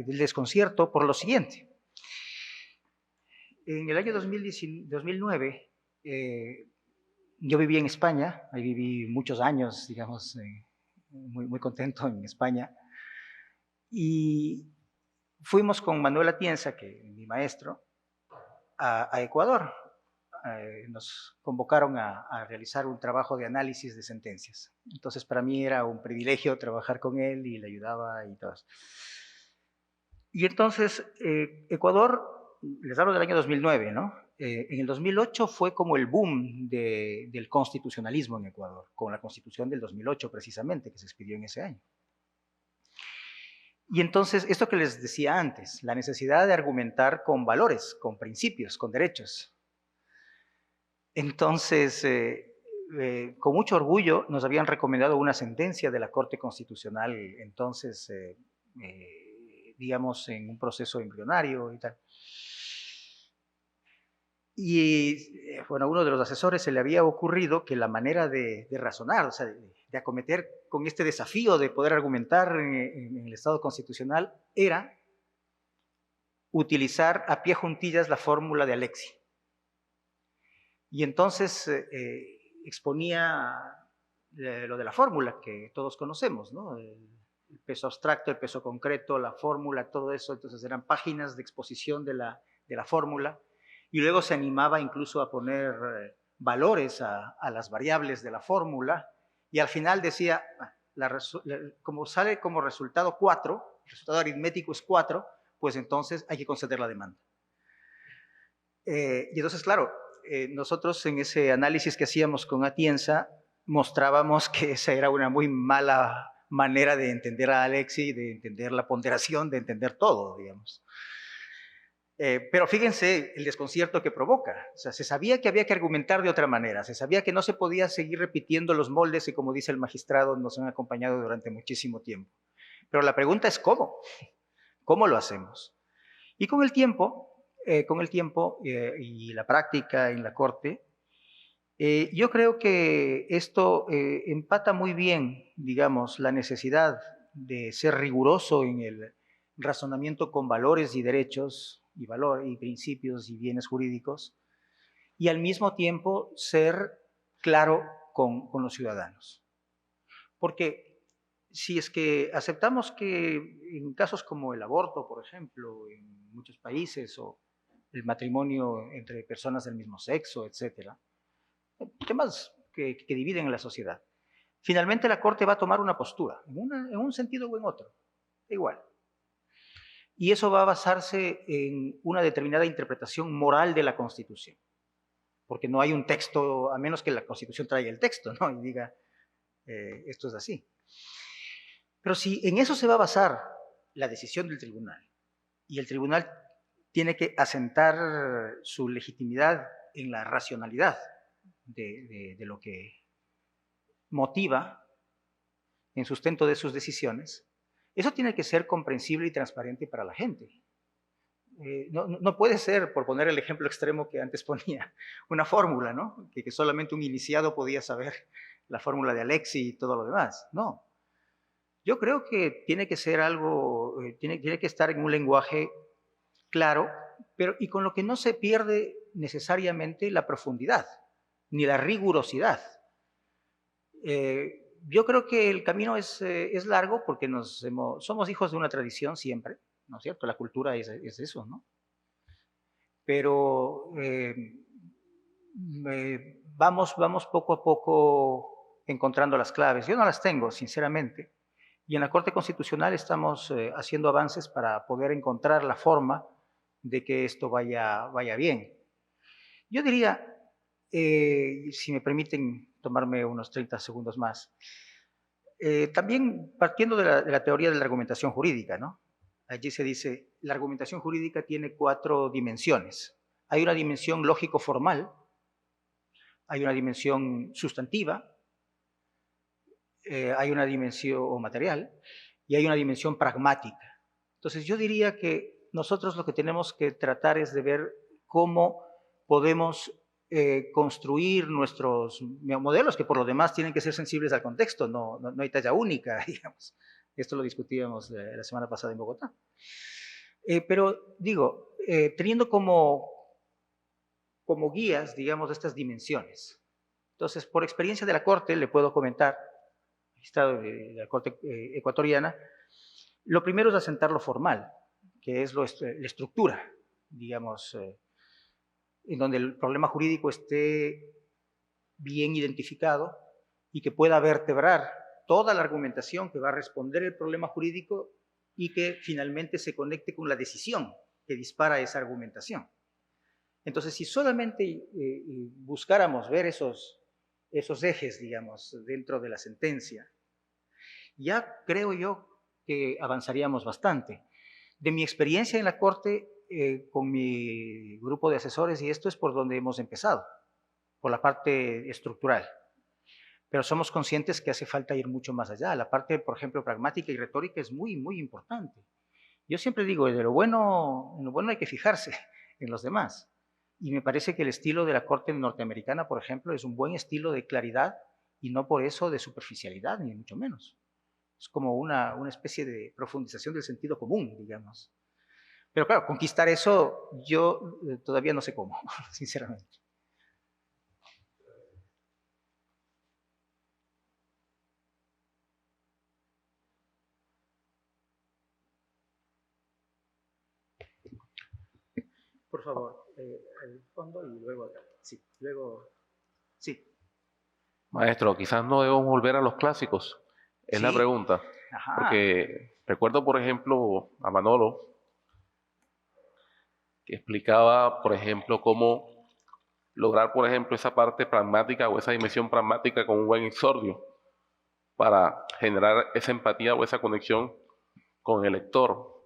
desconcierto por lo siguiente. En el año 2009, yo viví en España, ahí viví muchos años, digamos, muy contento en España, y fuimos con Manuel Atienza, que es mi maestro, a Ecuador. Nos convocaron a realizar un trabajo de análisis de sentencias. Entonces, para mí era un privilegio trabajar con él y le ayudaba y todo. Y entonces, Ecuador, les hablo del año 2009, ¿no? En el 2008 fue como el boom del constitucionalismo en Ecuador, con la Constitución del 2008 precisamente, que se expidió en ese año. Y entonces, esto que les decía antes, la necesidad de argumentar con valores, con principios, con derechos. Entonces, con mucho orgullo nos habían recomendado una sentencia de la Corte Constitucional, entonces, digamos, en un proceso embrionario y tal. Y bueno, a uno de los asesores se le había ocurrido que la manera de razonar, o sea, de acometer con este desafío de poder argumentar en el Estado constitucional era utilizar a pie juntillas la fórmula de Alexi. Y entonces exponía lo de la fórmula que todos conocemos, ¿no? El peso abstracto, el peso concreto, la fórmula, todo eso. Entonces eran páginas de exposición de la fórmula. Y luego se animaba incluso a poner valores a las variables de la fórmula. Y al final decía, como sale como resultado 4, el resultado aritmético es 4, pues entonces hay que conceder la demanda. Y entonces, claro, nosotros en ese análisis que hacíamos con Atienza mostrábamos que esa era una muy mala manera de entender a Alexi, de entender la ponderación, de entender todo, digamos. Pero fíjense el desconcierto que provoca. O sea, se sabía que había que argumentar de otra manera, se sabía que no se podía seguir repitiendo los moldes que, como dice el magistrado, nos han acompañado durante muchísimo tiempo. Pero la pregunta es ¿cómo? ¿Cómo lo hacemos? Y con el tiempo y la práctica en la Corte, yo creo que esto empata muy bien, digamos, la necesidad de ser riguroso en el razonamiento con valores y derechos y principios y bienes jurídicos, y al mismo tiempo ser claro con los ciudadanos. Porque si es que aceptamos que en casos como el aborto, por ejemplo, en muchos países, o el matrimonio entre personas del mismo sexo, etcétera, temas que dividen a la sociedad, finalmente la Corte va a tomar una postura, en un sentido o en otro, igual. Y eso va a basarse en una determinada interpretación moral de la Constitución. Porque no hay un texto, a menos que la Constitución traiga el texto, ¿no? Y diga, esto es así. Pero si en eso se va a basar la decisión del tribunal, y el tribunal tiene que asentar su legitimidad en la racionalidad de lo que motiva en sustento de sus decisiones, eso tiene que ser comprensible y transparente para la gente. No puede ser, por poner el ejemplo extremo que antes ponía, una fórmula, ¿no? Que solamente un iniciado podía saber la fórmula de Alexi y todo lo demás. No. Yo creo que tiene que ser algo, tiene que estar en un lenguaje claro, pero y con lo que no se pierde necesariamente la profundidad, ni la rigurosidad. Yo creo que el camino es largo porque somos hijos de una tradición siempre, ¿no es cierto? La cultura es eso, ¿no? Pero vamos poco a poco encontrando las claves. Yo no las tengo, sinceramente. Y en la Corte Constitucional estamos haciendo avances para poder encontrar la forma de que esto vaya bien. Yo diría, si me permiten tomarme unos 30 segundos más, también partiendo de la teoría de la argumentación jurídica, ¿no? Allí se dice, la argumentación jurídica tiene 4 dimensiones. Hay una dimensión lógico-formal, hay una dimensión sustantiva, hay una dimensión material y hay una dimensión pragmática. Entonces yo diría que nosotros lo que tenemos que tratar es de ver cómo podemos construir nuestros modelos, que por lo demás tienen que ser sensibles al contexto, no hay talla única, digamos. Esto lo discutíamos la semana pasada en Bogotá. Pero digo, teniendo como guías, digamos, estas dimensiones. Entonces, por experiencia de la Corte, le puedo comentar, de la Corte ecuatoriana, lo primero es asentar lo formal, que es la estructura, digamos, en donde el problema jurídico esté bien identificado y que pueda vertebrar toda la argumentación que va a responder el problema jurídico y que finalmente se conecte con la decisión que dispara esa argumentación. Entonces, si solamente buscáramos ver esos ejes, digamos, dentro de la sentencia, ya creo yo que avanzaríamos bastante. De mi experiencia en la Corte, con mi grupo de asesores, y esto es por donde hemos empezado, por la parte estructural. Pero somos conscientes que hace falta ir mucho más allá. La parte, por ejemplo, pragmática y retórica es muy, muy importante. Yo siempre digo, en lo bueno hay que fijarse en los demás. Y me parece que el estilo de la Corte norteamericana, por ejemplo, es un buen estilo de claridad y no por eso de superficialidad, ni mucho menos. Es como una especie de profundización del sentido común, digamos. Pero claro, conquistar eso yo todavía no sé cómo, sinceramente. Por favor, el fondo y luego, sí, sí. Maestro, quizás no debemos volver a los clásicos, es la pregunta. Ajá. Porque recuerdo, por ejemplo, a Manolo, que explicaba, por ejemplo, cómo lograr, por ejemplo, esa parte pragmática o esa dimensión pragmática con un buen exordio para generar esa empatía o esa conexión con el lector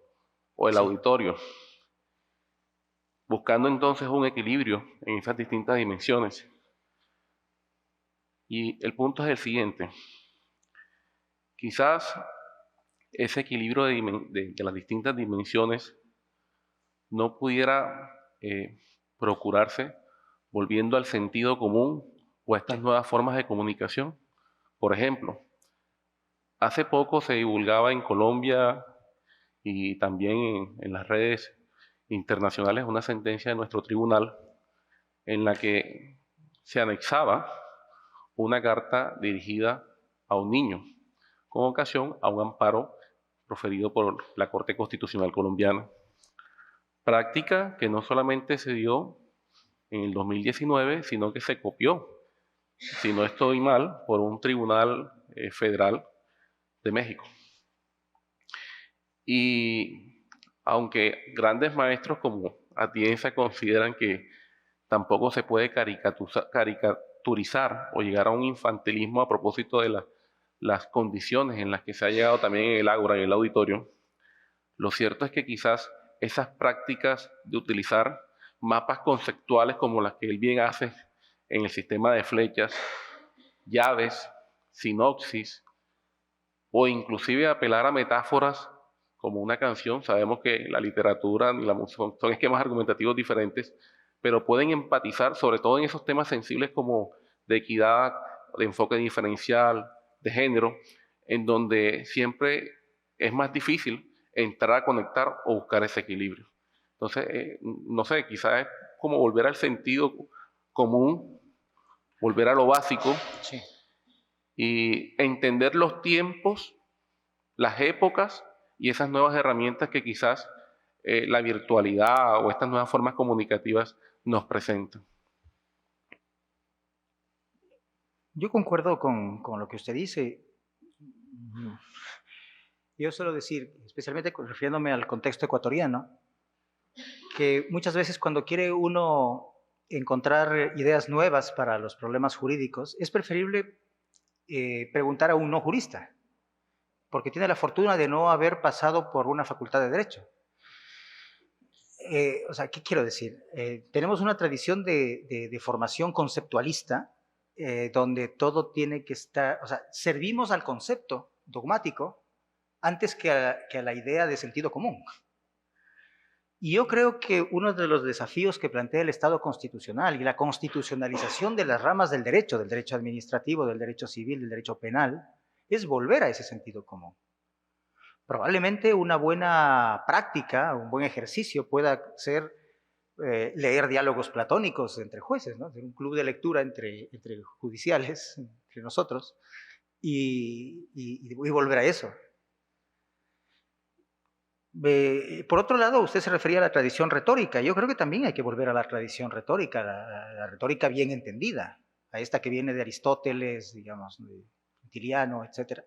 o el auditorio, buscando entonces un equilibrio en esas distintas dimensiones. Y el punto es el siguiente. Quizás ese equilibrio de las distintas dimensiones no pudiera procurarse volviendo al sentido común o a estas nuevas formas de comunicación. Por ejemplo, hace poco se divulgaba en Colombia y también en las redes internacionales una sentencia de nuestro tribunal en la que se anexaba una carta dirigida a un niño con ocasión a un amparo proferido por la Corte Constitucional colombiana. Práctica que no solamente se dio en el 2019, sino que se copió, si no estoy mal, por un tribunal federal de México. Y aunque grandes maestros como Atienza consideran que tampoco se puede caricaturizar o llegar a un infantilismo a propósito de las condiciones en las que se ha llegado también en el ágora, en el auditorio, lo cierto es que quizás esas prácticas de utilizar mapas conceptuales como las que él bien hace en el sistema de flechas, llaves, sinopsis, o inclusive apelar a metáforas como una canción. Sabemos que la literatura y la música son esquemas argumentativos diferentes, pero pueden empatizar sobre todo en esos temas sensibles como de equidad, de enfoque diferencial, de género, en donde siempre es más difícil entrar a conectar o buscar ese equilibrio. Entonces, no sé, quizás es como volver al sentido común, volver a lo básico, Sí. y entender los tiempos, las épocas y esas nuevas herramientas que quizás la virtualidad o estas nuevas formas comunicativas nos presentan. Yo concuerdo con lo que usted dice. Yo suelo decir, especialmente refiriéndome al contexto ecuatoriano, que muchas veces cuando quiere uno encontrar ideas nuevas para los problemas jurídicos, es preferible preguntar a un no jurista, porque tiene la fortuna de no haber pasado por una facultad de Derecho. O sea, ¿qué quiero decir? Tenemos una tradición de formación conceptualista donde todo tiene que estar, o sea, servimos al concepto dogmático antes que a la idea de sentido común. Y yo creo que uno de los desafíos que plantea el Estado constitucional y la constitucionalización de las ramas del derecho administrativo, del derecho civil, del derecho penal, es volver a ese sentido común. Probablemente una buena práctica, un buen ejercicio pueda ser leer diálogos platónicos entre jueces, ¿no? Un club de lectura entre judiciales, entre nosotros, y volver a eso. Por otro lado, usted se refería a la tradición retórica. Yo creo que también hay que volver a la tradición retórica, la retórica bien entendida, a esta que viene de Aristóteles, digamos, de Quintiliano, etc.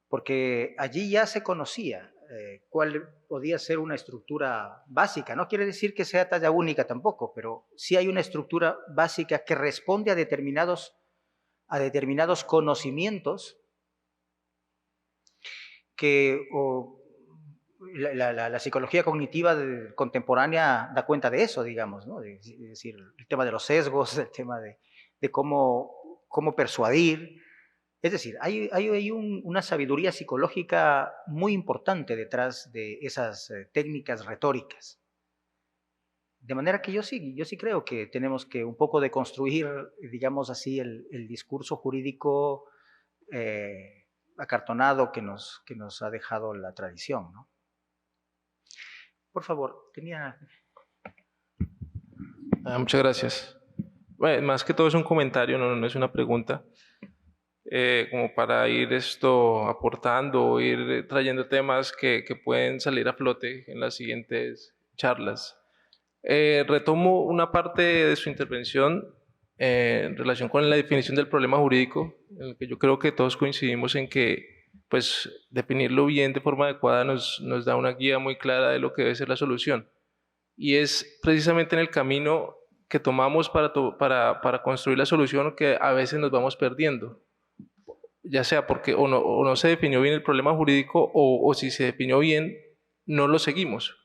Porque allí ya se conocía cuál podía ser una estructura básica. No quiere decir que sea talla única tampoco, pero sí hay una estructura básica que responde a determinados conocimientos que la psicología cognitiva contemporánea da cuenta de eso, digamos, ¿no? Es decir, el tema de los sesgos, el tema de cómo persuadir. Es decir, hay una sabiduría psicológica muy importante detrás de esas técnicas retóricas. De manera que yo sí creo que tenemos que un poco deconstruir, digamos así, el discurso jurídico acartonado que nos ha dejado la tradición, ¿no? Por favor, tenía... Muchas gracias. Bueno, más que todo es un comentario, no es una pregunta. Como para ir aportando, ir trayendo temas que pueden salir a flote en las siguientes charlas. Retomo una parte de su intervención en relación con la definición del problema jurídico, en el que yo creo que todos coincidimos en que pues, definirlo bien de forma adecuada nos da una guía muy clara de lo que debe ser la solución. Y es precisamente en el camino que tomamos para construir la solución que a veces nos vamos perdiendo, ya sea porque o no se definió bien el problema jurídico o si se definió bien, no lo seguimos.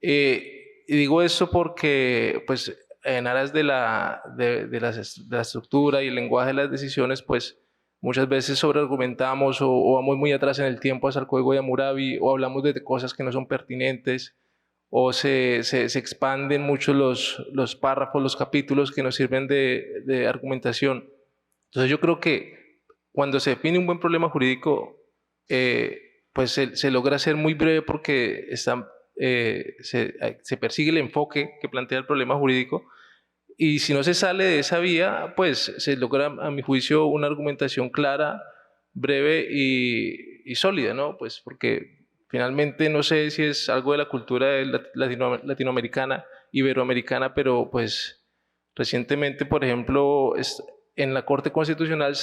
Y digo eso porque pues, en aras de la estructura y el lenguaje de las decisiones, pues muchas veces sobreargumentamos o vamos muy atrás en el tiempo hacia el Código de Hammurabi o hablamos de cosas que no son pertinentes o se expanden mucho los párrafos, los capítulos que nos sirven de argumentación. Entonces yo creo que cuando se define un buen problema jurídico, pues se logra ser muy breve porque se persigue el enfoque que plantea el problema jurídico, y si no se sale de esa vía, pues se logra, a mi juicio, una argumentación clara, breve y sólida, ¿no? Pues porque finalmente no sé si es algo de la cultura latinoamericana, iberoamericana, pero pues recientemente, por ejemplo, en la Corte Constitucional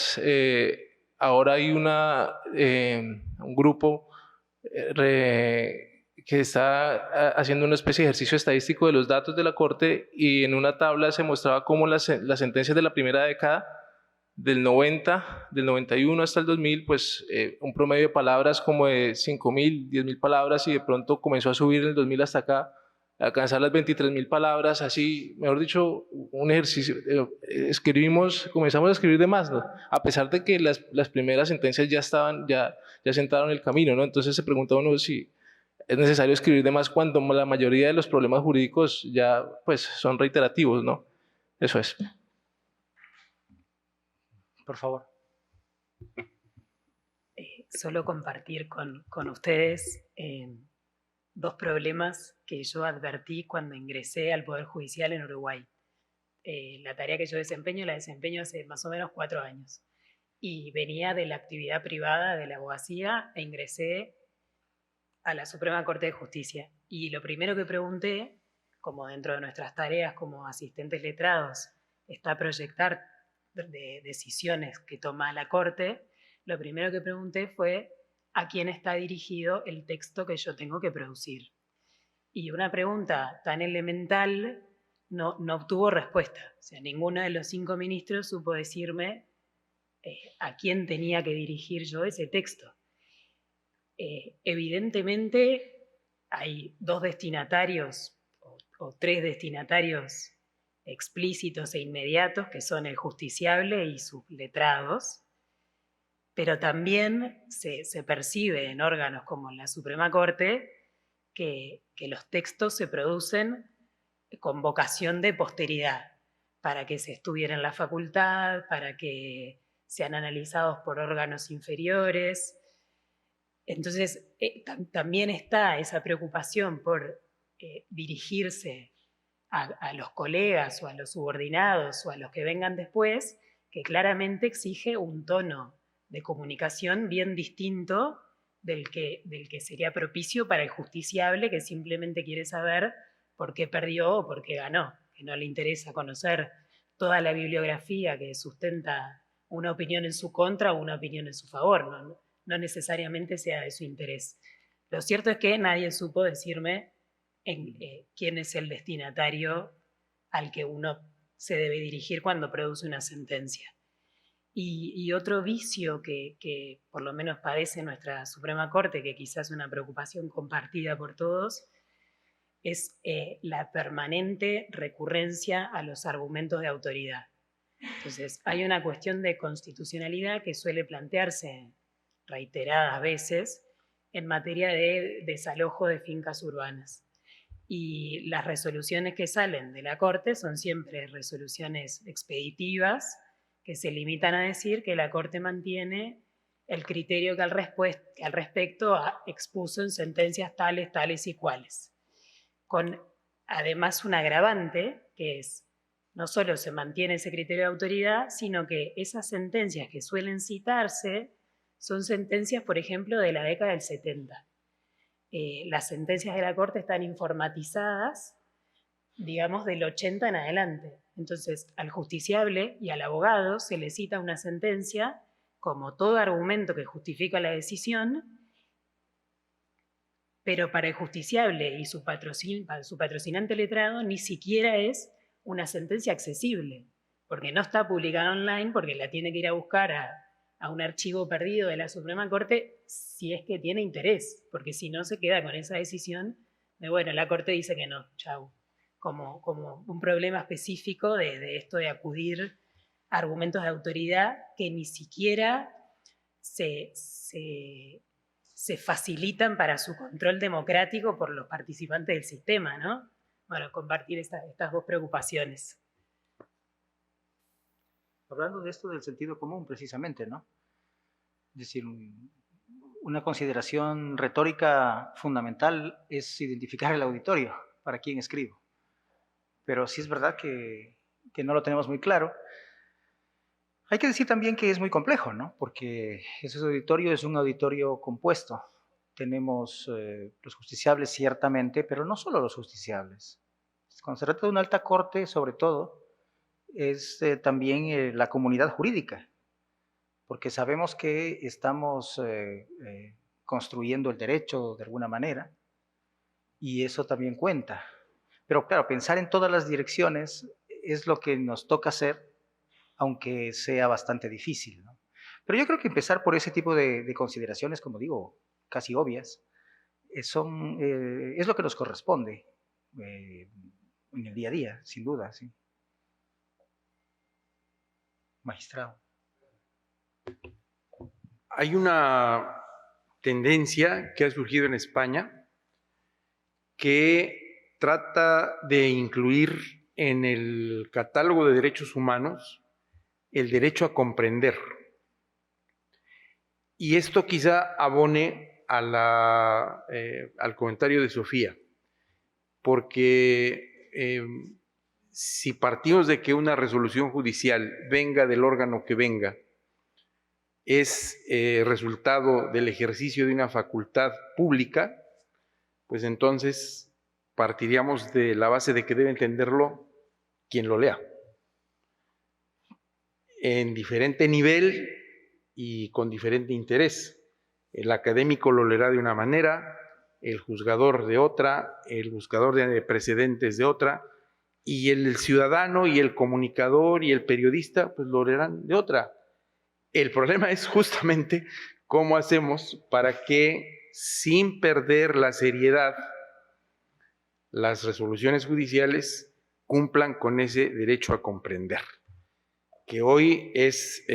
ahora hay un grupo que está haciendo una especie de ejercicio estadístico de los datos de la Corte, y en una tabla se mostraba cómo las sentencias de la primera década, del 90, del 91 hasta el 2000, pues un promedio de palabras como de 5.000, 10.000 palabras, y de pronto comenzó a subir en el 2000 hasta acá, a alcanzar las 23.000 palabras, así, mejor dicho, un ejercicio. Comenzamos a escribir de más, ¿no? A pesar de que las primeras sentencias ya sentaron el camino, ¿no? Entonces se pregunta uno si es necesario escribir de más cuando la mayoría de los problemas jurídicos ya pues, son reiterativos, ¿no? Eso es. Por favor. solo compartir con ustedes dos problemas que yo advertí cuando ingresé al Poder Judicial en Uruguay. La tarea que yo desempeño la desempeño hace más o menos 4 años. Y venía de la actividad privada de la abogacía e ingresé a la Suprema Corte de Justicia. Y lo primero que pregunté, como dentro de nuestras tareas como asistentes letrados, está proyectar de decisiones que toma la Corte, lo primero que pregunté fue a quién está dirigido el texto que yo tengo que producir. Y una pregunta tan elemental no obtuvo respuesta. O sea, ninguno de los 5 ministros supo decirme a quién tenía que dirigir yo ese texto. Evidentemente hay 2 destinatarios o 3 destinatarios explícitos e inmediatos, que son el justiciable y sus letrados, pero también se percibe en órganos como la Suprema Corte que los textos se producen con vocación de posteridad, para que se estudien en la facultad, para que sean analizados por órganos inferiores. Entonces, también está esa preocupación por dirigirse a los colegas o a los subordinados o a los que vengan después, que claramente exige un tono de comunicación bien distinto del que sería propicio para el justiciable, que simplemente quiere saber por qué perdió o por qué ganó, que no le interesa conocer toda la bibliografía que sustenta una opinión en su contra o una opinión en su favor, no necesariamente sea de su interés. Lo cierto es que nadie supo decirme quién es el destinatario al que uno se debe dirigir cuando produce una sentencia. Y otro vicio que por lo menos padece nuestra Suprema Corte, que quizás es una preocupación compartida por todos, es la permanente recurrencia a los argumentos de autoridad. Entonces, hay una cuestión de constitucionalidad que suele plantearse reiteradas veces en materia de desalojo de fincas urbanas. Y las resoluciones que salen de la Corte son siempre resoluciones expeditivas que se limitan a decir que la Corte mantiene el criterio que al respecto expuso en sentencias tales, tales y cuales. Con además un agravante, que es no solo se mantiene ese criterio de autoridad, sino que esas sentencias que suelen citarse son sentencias, por ejemplo, de la década del 70. Las sentencias de la Corte están informatizadas, digamos, del 80 en adelante. Entonces, al justiciable y al abogado se le cita una sentencia como todo argumento que justifica la decisión, pero para el justiciable y su patrocinante letrado ni siquiera es una sentencia accesible, porque no está publicada online, porque la tiene que ir a buscar a un archivo perdido de la Suprema Corte si es que tiene interés, porque si no se queda con esa decisión de, bueno, la Corte dice que no, chau. Como un problema específico de esto de acudir a argumentos de autoridad que ni siquiera se facilitan para su control democrático por los participantes del sistema, ¿no? Bueno, compartir estas 2 preocupaciones. Hablando de esto del sentido común, precisamente, ¿no? Es decir, una consideración retórica fundamental es identificar el auditorio para quien escribo. Pero sí es verdad que no lo tenemos muy claro. Hay que decir también que es muy complejo, ¿no? Porque ese auditorio es un auditorio compuesto. Tenemos los justiciables ciertamente, pero no solo los justiciables. Cuando se trata de una alta corte, sobre todo, es también la comunidad jurídica, porque sabemos que estamos construyendo el derecho de alguna manera, y eso también cuenta. Pero claro, pensar en todas las direcciones es lo que nos toca hacer, aunque sea bastante difícil, ¿no? Pero yo creo que empezar por ese tipo de consideraciones, como digo, casi obvias, es lo que nos corresponde en el día a día, sin duda, sí. Magistrado. Hay una tendencia que ha surgido en España que trata de incluir en el catálogo de derechos humanos el derecho a comprender. Y esto quizá abone al comentario de Sofía, porque si partimos de que una resolución judicial venga del órgano que venga, es resultado del ejercicio de una facultad pública, pues entonces partiríamos de la base de que debe entenderlo quien lo lea, en diferente nivel y con diferente interés. El académico lo leerá de una manera, el juzgador de otra, el buscador de precedentes de otra, y el ciudadano y el comunicador y el periodista pues lo leerán de otra. El problema es justamente cómo hacemos para que, sin perder la seriedad, las resoluciones judiciales cumplan con ese derecho a comprender, que hoy es,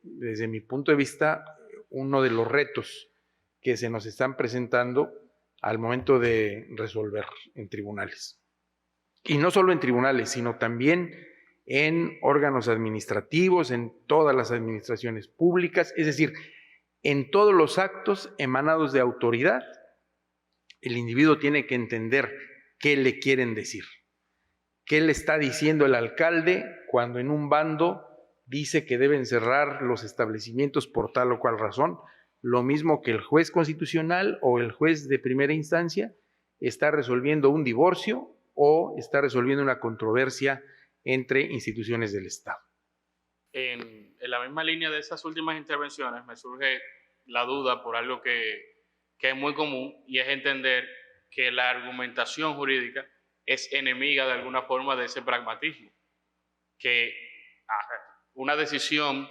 desde mi punto de vista, uno de los retos que se nos están presentando al momento de resolver en tribunales. Y no solo en tribunales, sino también en órganos administrativos, en todas las administraciones públicas, es decir, en todos los actos emanados de autoridad, el individuo tiene que entender qué le quieren decir. ¿Qué le está diciendo el alcalde cuando en un bando dice que deben cerrar los establecimientos por tal o cual razón? Lo mismo que el juez constitucional o el juez de primera instancia está resolviendo un divorcio o está resolviendo una controversia entre instituciones del Estado. En la misma línea de esas últimas intervenciones me surge la duda por algo que es muy común, y es entender que la argumentación jurídica es enemiga de alguna forma de ese pragmatismo, que una decisión,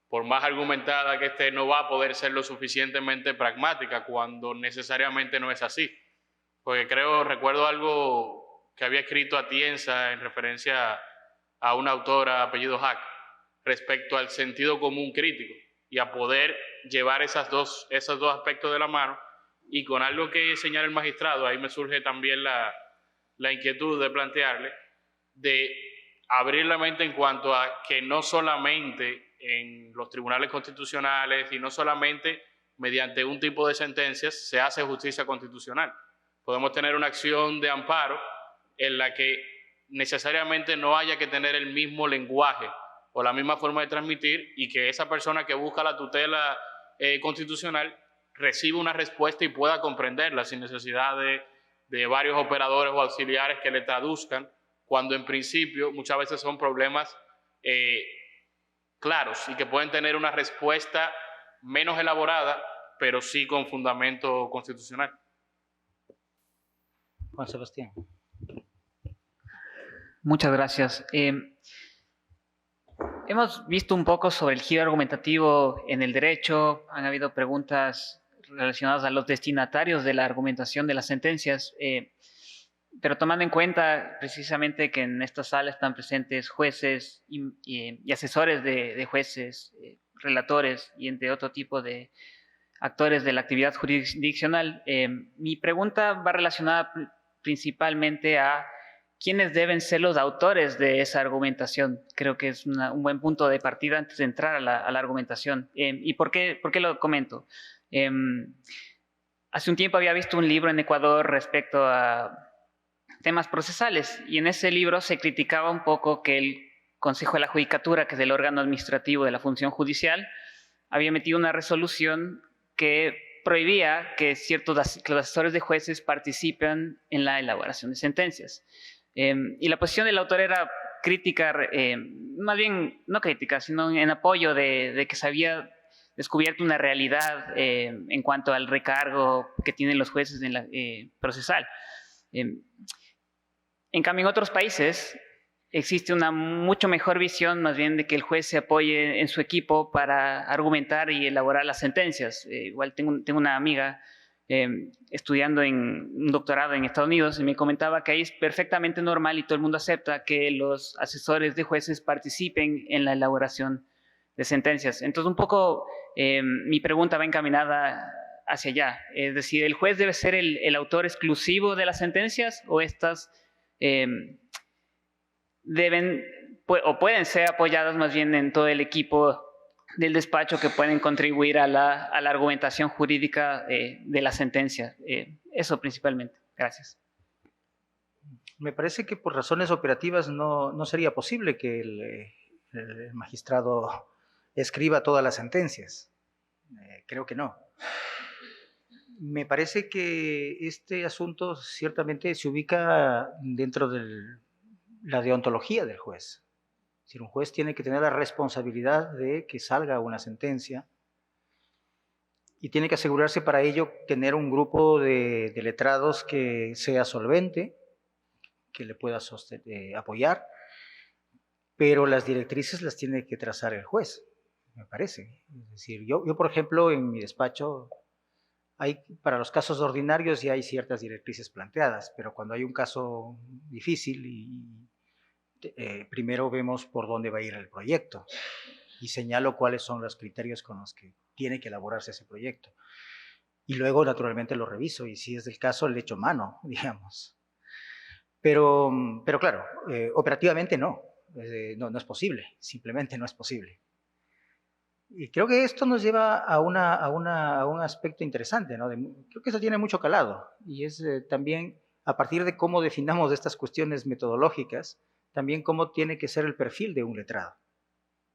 por más argumentada que esté, no va a poder ser lo suficientemente pragmática cuando necesariamente no es así. Porque recuerdo algo que había escrito Atienza en referencia a una autora apellido Hack respecto al sentido común crítico y a poder llevar esos dos aspectos de la mano, y con algo que señala el magistrado, ahí me surge también la inquietud de plantearle, de abrir la mente en cuanto a que no solamente en los tribunales constitucionales y no solamente mediante un tipo de sentencias se hace justicia constitucional. Podemos tener una acción de amparo en la que necesariamente no haya que tener el mismo lenguaje o la misma forma de transmitir, y que esa persona que busca la tutela constitucional reciba una respuesta y pueda comprenderla sin necesidad de varios operadores o auxiliares que le traduzcan, cuando en principio muchas veces son problemas claros y que pueden tener una respuesta menos elaborada, pero sí con fundamento constitucional. Juan Sebastián. Muchas gracias. Hemos visto un poco sobre el giro argumentativo en el derecho. Han habido preguntas relacionadas a los destinatarios de la argumentación de las sentencias, pero tomando en cuenta precisamente que en esta sala están presentes jueces y asesores de jueces, relatores y entre otro tipo de actores de la actividad jurisdiccional, mi pregunta va relacionada principalmente a quiénes deben ser los autores de esa argumentación. Creo que es un buen punto de partida antes de entrar a la argumentación. ¿Y por qué lo comento? Hace un tiempo había visto un libro en Ecuador respecto a temas procesales, y en ese libro se criticaba un poco que el Consejo de la Judicatura, que es el órgano administrativo de la función judicial, había metido una resolución que prohibía que los asesores de jueces participen en la elaboración de sentencias. Y la posición del autor era crítica, más bien no crítica, sino en apoyo de que se había descubierto una realidad en cuanto al recargo que tienen los jueces en la procesal. En cambio, en otros países existe una mucho mejor visión, más bien, de que el juez se apoye en su equipo para argumentar y elaborar las sentencias. Igual tengo una amiga estudiando en un doctorado en Estados Unidos, y me comentaba que ahí es perfectamente normal y todo el mundo acepta que los asesores de jueces participen en la elaboración de sentencias. Entonces, un poco mi pregunta va encaminada hacia allá. Es decir, ¿el juez debe ser el autor exclusivo de las sentencias, o estas pueden ser apoyadas más bien en todo el equipo del despacho que pueden contribuir a la argumentación jurídica de la sentencia. Eso principalmente. Gracias. Me parece que por razones operativas no sería posible que el magistrado escriba todas las sentencias. Creo que no. Me parece que este asunto ciertamente se ubica dentro de la deontología del juez. Es decir, un juez tiene que tener la responsabilidad de que salga una sentencia y tiene que asegurarse para ello tener un grupo de letrados que sea solvente, que le pueda apoyar, pero las directrices las tiene que trazar el juez, me parece. Es decir, yo por ejemplo, en mi despacho, para los casos ordinarios ya hay ciertas directrices planteadas, pero cuando hay un caso difícil, primero vemos por dónde va a ir el proyecto y señalo cuáles son los criterios con los que tiene que elaborarse ese proyecto. Y luego, naturalmente, lo reviso y si es del caso, le echo mano, digamos. Pero claro, operativamente no es posible, simplemente no es posible. Y creo que esto nos lleva a un aspecto interesante, ¿no? Creo que eso tiene mucho calado y es también a partir de cómo definamos estas cuestiones metodológicas, también cómo tiene que ser el perfil de un letrado,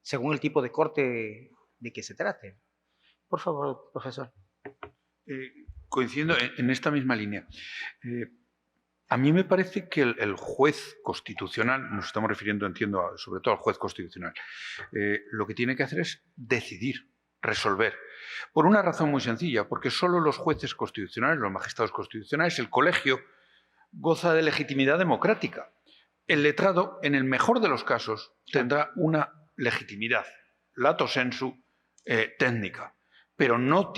según el tipo de corte de que se trate. Por favor, profesor. Coincidiendo en esta misma línea. A mí me parece que el juez constitucional, nos estamos refiriendo, entiendo, sobre todo al juez constitucional, lo que tiene que hacer es decidir, resolver. Por una razón muy sencilla, porque solo los jueces constitucionales, los magistrados constitucionales, el colegio, goza de legitimidad democrática. El letrado, en el mejor de los casos, tendrá una legitimidad, lato sensu, técnica, pero no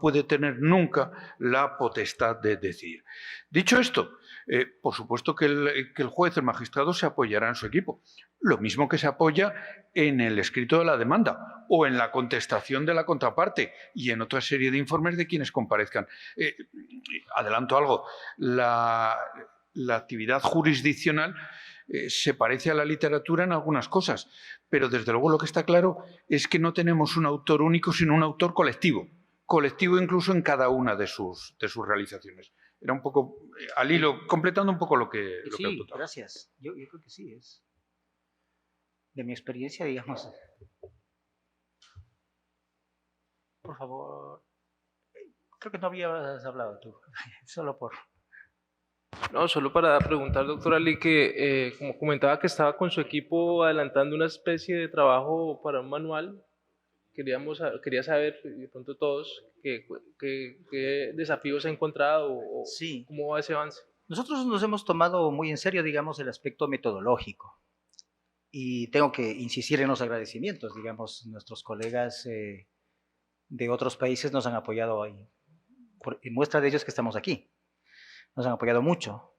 puede tener nunca la potestad de decidir. Dicho esto, por supuesto que el juez, el magistrado, se apoyará en su equipo. Lo mismo que se apoya en el escrito de la demanda o en la contestación de la contraparte y en otra serie de informes de quienes comparezcan. Adelanto algo, la actividad jurisdiccional se parece a la literatura en algunas cosas, pero desde luego lo que está claro es que no tenemos un autor único, sino un autor colectivo incluso en cada una de sus realizaciones. Era un poco al hilo, completando un poco lo que sí, gracias. Yo creo que sí, es de mi experiencia, digamos. Por favor, creo que no habías hablado tú, solo por... No, solo para preguntar, doctor Ali, que como comentaba que estaba con su equipo adelantando una especie de trabajo para un manual, quería saber, de pronto todos, qué desafíos ha encontrado o sí. Cómo va ese avance. Nosotros nos hemos tomado muy en serio, digamos, el aspecto metodológico. Y tengo que insistir en los agradecimientos, digamos, nuestros colegas de otros países nos han apoyado ahí. En muestra de ello es que estamos aquí. Nos han apoyado mucho.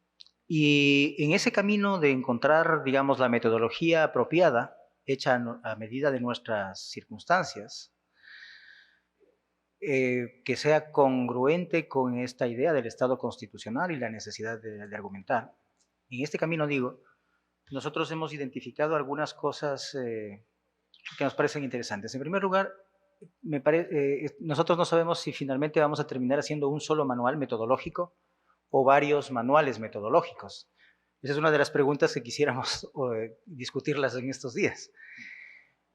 Y en ese camino de encontrar, digamos, la metodología apropiada, hecha a medida de nuestras circunstancias, que sea congruente con esta idea del Estado constitucional y la necesidad de argumentar. En este camino, digo, nosotros hemos identificado algunas cosas que nos parecen interesantes. En primer lugar, nosotros no sabemos si finalmente vamos a terminar haciendo un solo manual metodológico o varios manuales metodológicos. Esa es una de las preguntas que quisiéramos discutirlas en estos días.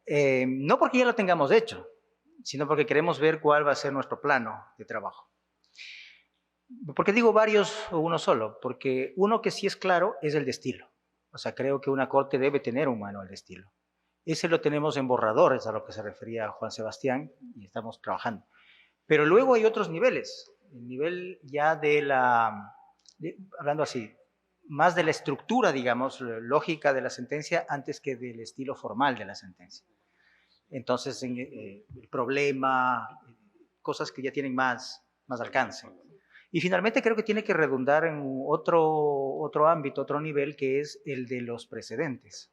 No porque ya lo tengamos hecho, sino porque queremos ver cuál va a ser nuestro plano de trabajo. ¿Por qué digo varios o uno solo? Porque uno que sí es claro es el de estilo. O sea, creo que una corte debe tener un manual de estilo. Ese lo tenemos en borradores, a lo que se refería Juan Sebastián, y estamos trabajando. Pero luego hay otros niveles. El nivel ya hablando así, más de la estructura, digamos, lógica de la sentencia antes que del estilo formal de la sentencia. Entonces, el problema, cosas que ya tienen más alcance. Y finalmente creo que tiene que redundar en otro ámbito, otro nivel, que es el de los precedentes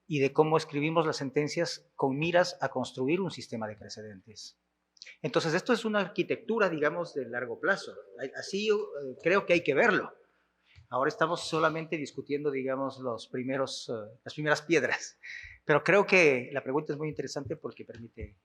y de cómo escribimos las sentencias con miras a construir un sistema de precedentes. Entonces, esto es una arquitectura, digamos, de largo plazo. Así creo que hay que verlo. Ahora estamos solamente discutiendo, digamos, las primeras piedras. Pero creo que la pregunta es muy interesante porque permite